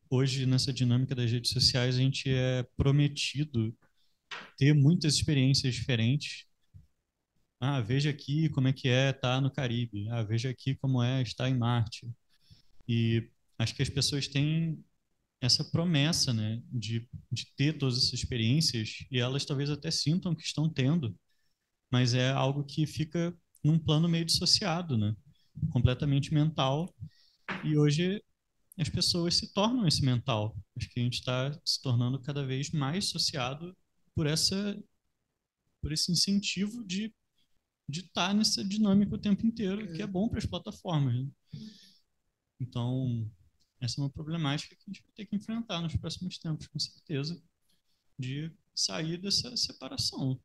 hoje, nessa dinâmica das redes sociais, a gente é prometido ter muitas experiências diferentes. Veja aqui como é que é estar no Caribe. Veja aqui como é estar em Marte. E acho que as pessoas têm essa promessa, né, de ter todas essas experiências e elas talvez até sintam que estão tendo, mas é algo que fica num plano meio dissociado, né, completamente mental. E hoje as pessoas se tornam esse mental. Acho que a gente está se tornando cada vez mais associado por esse incentivo de estar nessa dinâmica o tempo inteiro, que é bom para as plataformas, né? Então, essa é uma problemática que a gente vai ter que enfrentar nos próximos tempos, com certeza, de sair dessa separação.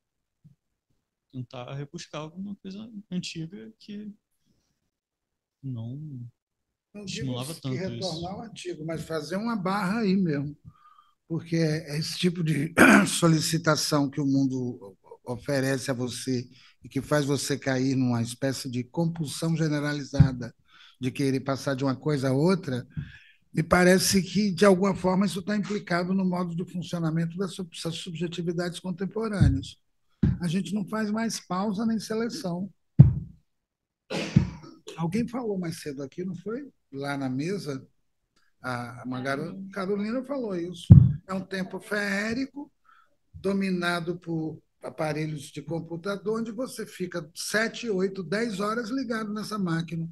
Tentar rebuscar alguma coisa antiga que não estimulava tanto isso. Não retornar ao antigo, mas fazer uma barra aí mesmo. Porque é esse tipo de solicitação que o mundo oferece a você e que faz você cair numa espécie de compulsão generalizada de querer passar de uma coisa a outra, me parece que, de alguma forma, isso está implicado no modo de funcionamento das subjetividades contemporâneas. A gente não faz mais pausa nem seleção. Alguém falou mais cedo aqui, não foi? Lá na mesa, Carolina falou isso. É um tempo feérico, dominado por aparelhos de computador, onde você fica 7, 8, 10 horas ligado nessa máquina.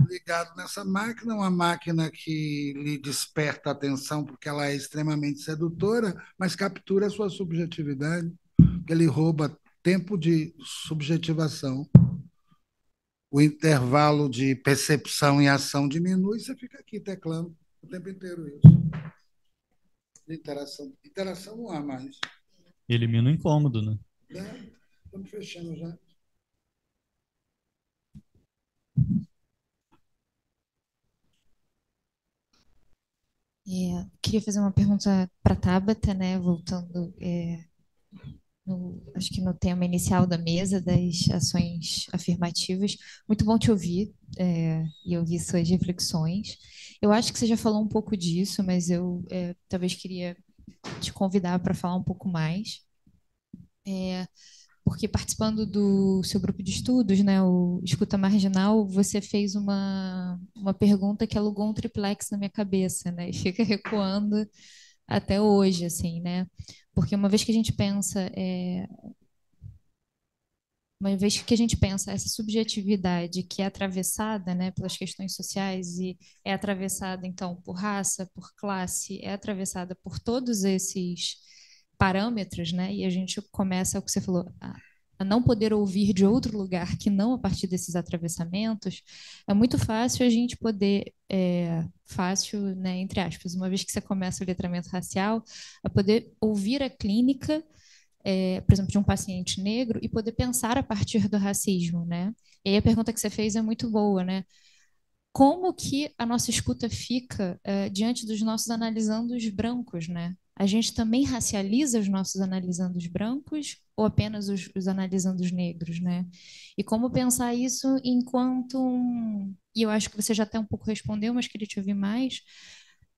Ligado nessa máquina, uma máquina que lhe desperta a atenção porque ela é extremamente sedutora, mas captura a sua subjetividade, porque ele rouba tempo de subjetivação. O intervalo de percepção e ação diminui, e você fica aqui teclando o tempo inteiro isso. Interação. Interação não há mais. Elimina o incômodo, né? Estamos fechando já. Queria fazer uma pergunta para a Tabata, né? Voltando, acho que no tema inicial da mesa, das ações afirmativas. Muito bom te ouvir, e ouvir suas reflexões. Eu acho que você já falou um pouco disso, mas eu talvez queria te convidar para falar um pouco mais. Porque participando do seu grupo de estudos, né, o Escuta Marginal, você fez uma pergunta que alugou um triplex na minha cabeça, né, e fica recuando até hoje, assim, né, porque uma vez que a gente pensa essa subjetividade que é atravessada, né, pelas questões sociais e é atravessada, então, por raça, por classe, é atravessada por todos esses parâmetros, né, e a gente começa, o que você falou, a não poder ouvir de outro lugar que não a partir desses atravessamentos, é muito fácil a gente poder, fácil, né, entre aspas, uma vez que você começa o letramento racial, a poder ouvir a clínica, por exemplo, de um paciente negro e poder pensar a partir do racismo, né? E aí a pergunta que você fez é muito boa, né? Como que a nossa escuta fica diante dos nossos analisandos brancos, né? A gente também racializa os nossos analisandos brancos ou apenas os analisandos negros, né? E como pensar isso enquanto e eu acho que você já até um pouco respondeu, mas queria te ouvir mais.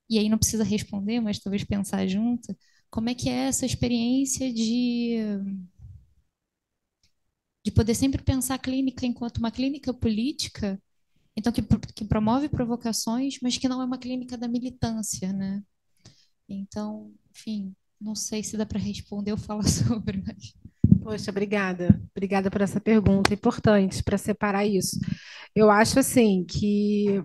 E aí não precisa responder, mas talvez pensar junto. Como é que é essa experiência de poder sempre pensar a clínica enquanto uma clínica política, então que promove provocações, mas que não é uma clínica da militância, né? Então, enfim, não sei se dá para responder ou falar sobre, mas... Poxa, obrigada. Obrigada por essa pergunta importante para separar isso. Eu acho assim que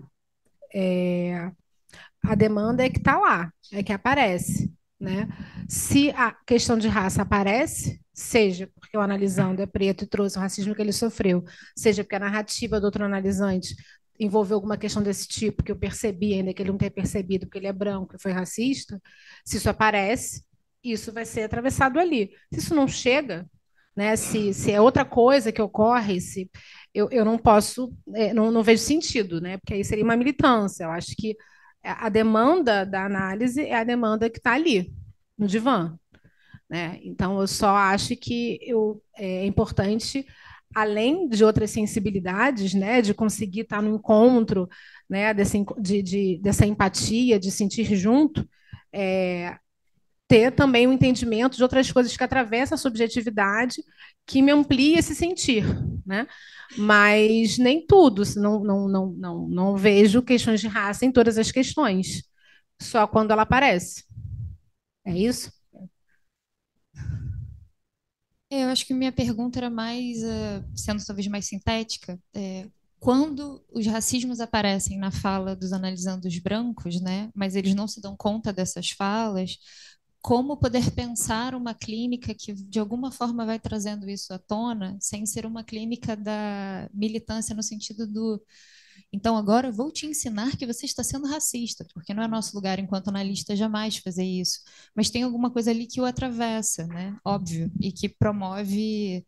a demanda é que está lá, é que aparece, né? Se a questão de raça aparece, seja porque o analisando é preto e trouxe o racismo que ele sofreu, seja porque a narrativa do outro analisante envolveu alguma questão desse tipo que eu percebi, ainda que ele não tenha percebido porque ele é branco e foi racista, se isso aparece, isso vai ser atravessado ali. Se isso não chega, né? Se é outra coisa que ocorre, se eu não posso, não vejo sentido, né? Porque aí seria uma militância. Eu acho que a demanda da análise é a demanda que está ali, no divã. Né? Então, eu só acho que é importante, além de outras sensibilidades, né, de conseguir estar no encontro, né, dessa empatia, de sentir junto, ter também o entendimento de outras coisas que atravessam a subjetividade, que me amplia esse sentir. Né? Mas nem tudo, não vejo questões de raça em todas as questões, só quando ela aparece. É isso? Eu acho que minha pergunta era mais, sendo talvez mais sintética, quando os racismos aparecem na fala dos analisandos brancos, né, mas eles não se dão conta dessas falas, como poder pensar uma clínica que de alguma forma vai trazendo isso à tona, sem ser uma clínica da militância no sentido do então agora eu vou te ensinar que você está sendo racista, porque não é nosso lugar enquanto analista jamais fazer isso, mas tem alguma coisa ali que o atravessa, né? Óbvio, e que promove,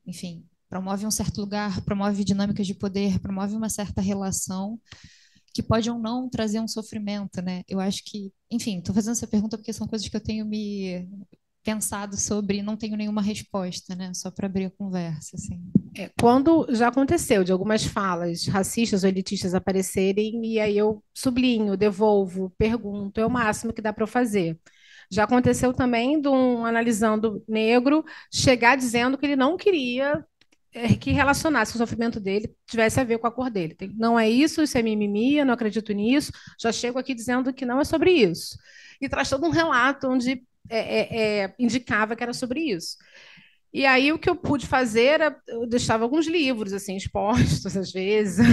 enfim, promove um certo lugar, promove dinâmicas de poder, promove uma certa relação que pode ou não trazer um sofrimento, né? Eu acho que, enfim, estou fazendo essa pergunta porque são coisas que eu tenho me pensado sobre e não tenho nenhuma resposta, né? Só para abrir a conversa, assim. Quando já aconteceu de algumas falas racistas ou elitistas aparecerem, e aí eu sublinho, devolvo, pergunto, é o máximo que dá para eu fazer. Já aconteceu também de um analisando negro chegar dizendo que ele não queria que relacionasse o sofrimento dele tivesse a ver com a cor dele. Não é isso é mimimi, eu não acredito nisso. Já chego aqui dizendo que não é sobre isso. E traz todo um relato onde indicava que era sobre isso. E aí o que eu pude fazer era, eu deixava alguns livros assim expostos às vezes,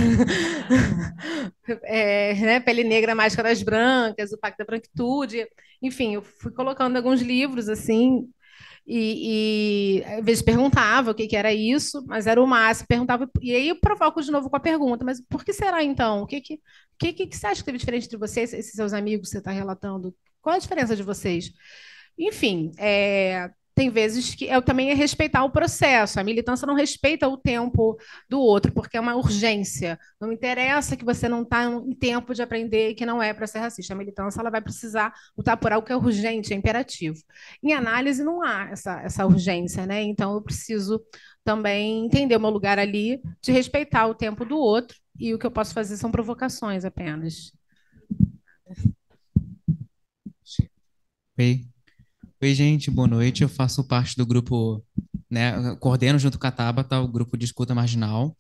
né, Pele Negra, Máscaras Brancas, O Pacto da Branquitude, enfim, eu fui colocando alguns livros assim e às vezes perguntava o que, que era isso, mas era o máximo, perguntava, e aí eu provoco de novo com a pergunta, mas por que será então? O que você acha que teve diferente entre vocês, esses seus amigos que você está relatando? Qual a diferença de vocês? Enfim, tem vezes que também é respeitar o processo. A militância não respeita o tempo do outro, porque é uma urgência. Não interessa que você não está em tempo de aprender e que não é para ser racista. A militância ela vai precisar lutar por algo que é urgente, é imperativo. Em análise não há essa urgência, né? Então eu preciso também entender o meu lugar ali, de respeitar o tempo do outro, e o que eu posso fazer são provocações apenas. Oi. Oi, gente, boa noite. Eu faço parte do grupo, né, coordeno junto com a Tabata o grupo de escuta marginal.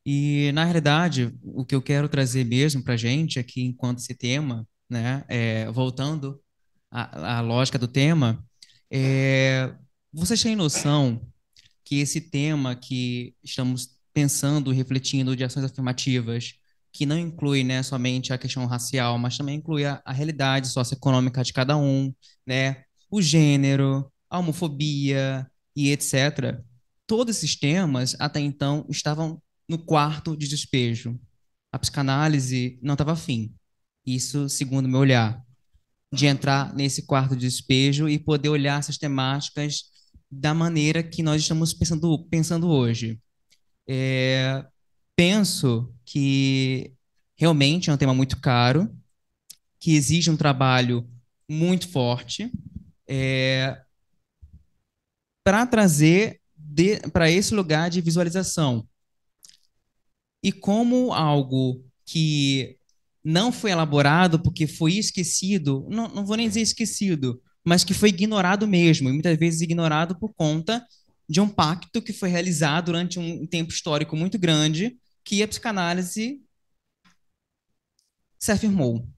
E, na realidade, o que eu quero trazer mesmo para a gente aqui, enquanto esse tema, né, voltando à lógica do tema, vocês têm noção que esse tema que estamos pensando, refletindo de ações afirmativas, que não inclui, né, somente a questão racial, mas também inclui a realidade socioeconômica de cada um, né, o gênero, a homofobia e etc. Todos esses temas, até então, estavam no quarto de despejo. A psicanálise não estava afim. Isso, segundo o meu olhar, de entrar nesse quarto de despejo e poder olhar essas temáticas da maneira que nós estamos pensando hoje. Penso que realmente é um tema muito caro, que exige um trabalho muito forte, para trazer para esse lugar de visualização. E como algo que não foi elaborado porque foi esquecido, não vou nem dizer esquecido, mas que foi ignorado mesmo, e muitas vezes ignorado por conta de um pacto que foi realizado durante um tempo histórico muito grande, que a psicanálise se afirmou.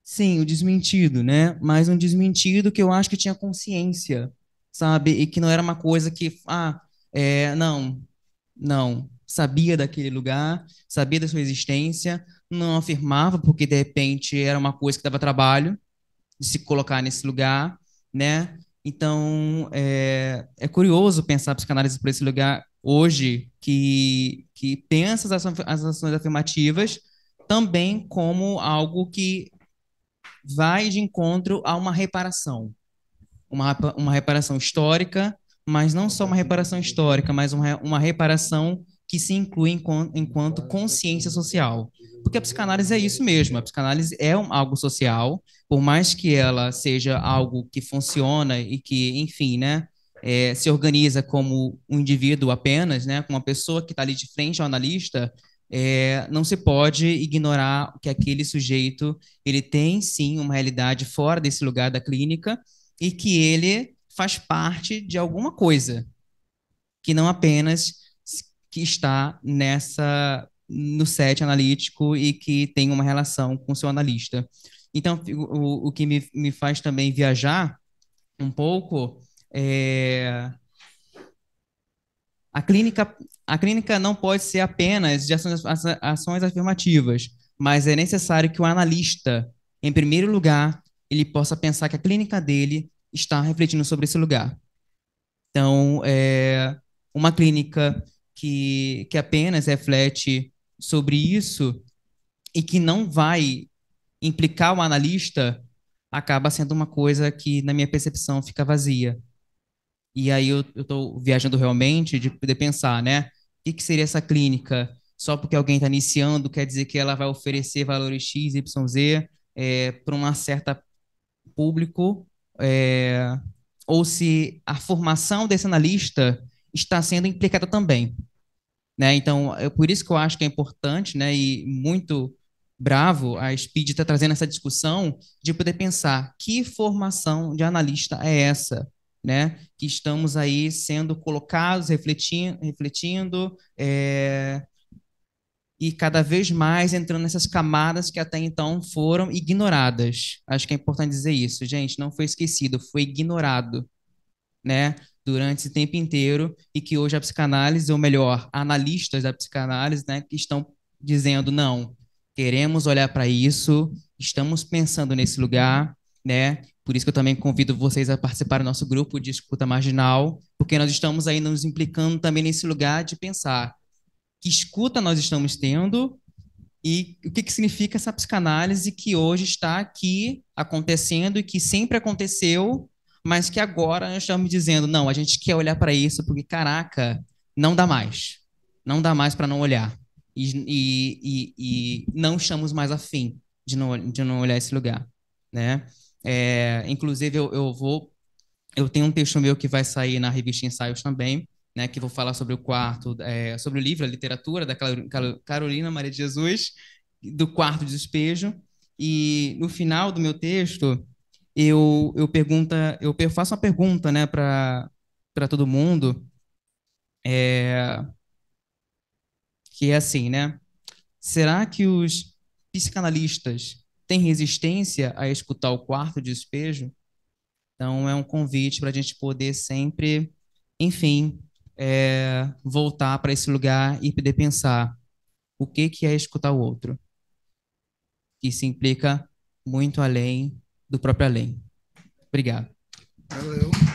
Sim, o desmentido, né? Mas um desmentido que eu acho que tinha consciência, sabe? E que não era uma coisa que, não, sabia daquele lugar, sabia da sua existência, não afirmava porque de repente era uma coisa que dava trabalho de se colocar nesse lugar, né? Então, é curioso pensar a psicanálise por esse lugar hoje, que pensa as ações afirmativas também como algo que vai de encontro a uma reparação. Uma reparação histórica, mas não só uma reparação histórica, mas uma reparação que se inclui enquanto consciência social. Porque a psicanálise é isso mesmo, a psicanálise é algo social, por mais que ela seja algo que funciona e que, enfim, né, se organiza como um indivíduo apenas, né, como uma pessoa que está ali de frente ao analista, não se pode ignorar que aquele sujeito ele tem sim uma realidade fora desse lugar da clínica e que ele faz parte de alguma coisa, que não apenas que está no set analítico e que tem uma relação com o seu analista. Então, o que me faz também viajar um pouco é a clínica não pode ser apenas de ações afirmativas, mas é necessário que o analista, em primeiro lugar, ele possa pensar que a clínica dele está refletindo sobre esse lugar. Então, uma clínica que apenas reflete sobre isso e que não vai implicar o analista acaba sendo uma coisa que, na minha percepção, fica vazia. E aí eu estou viajando realmente de poder pensar, né? O que seria essa clínica? Só porque alguém está iniciando, quer dizer que ela vai oferecer valores X, Y, Z para um certo público, ou se a formação desse analista está sendo implicada também, né? Então, é por isso que eu acho que é importante, né, e muito bravo a Speed está trazendo essa discussão de poder pensar que formação de analista é essa, né? Que estamos aí sendo colocados, refletindo e cada vez mais entrando nessas camadas que até então foram ignoradas. Acho que é importante dizer isso, gente, não foi esquecido, foi ignorado, né, durante esse tempo inteiro, e que hoje a psicanálise, ou melhor, analistas da psicanálise, né, que estão dizendo, não, queremos olhar para isso, estamos pensando nesse lugar, né, por isso que eu também convido vocês a participar do nosso grupo de escuta marginal, porque nós estamos aí nos implicando também nesse lugar de pensar que escuta nós estamos tendo E o que significa essa psicanálise que hoje está aqui acontecendo e que sempre aconteceu, mas que agora nós estamos dizendo, não, a gente quer olhar para isso porque, caraca, não dá mais. Não dá mais para não olhar. E não estamos mais afim de não olhar esse lugar, né? Inclusive, eu tenho um texto meu que vai sair na revista Ensaios também, né, que vou falar sobre o quarto, sobre o livro, a literatura da Carolina Maria de Jesus, do quarto despejo. E no final do meu texto, eu faço uma pergunta, né, para todo mundo, que é assim, né? Será que os psicanalistas têm resistência a escutar o quarto despejo? Então, é um convite para a gente poder sempre, enfim, voltar para esse lugar e poder pensar o que é escutar o outro, que se implica muito além do próprio além. Obrigado. Valeu.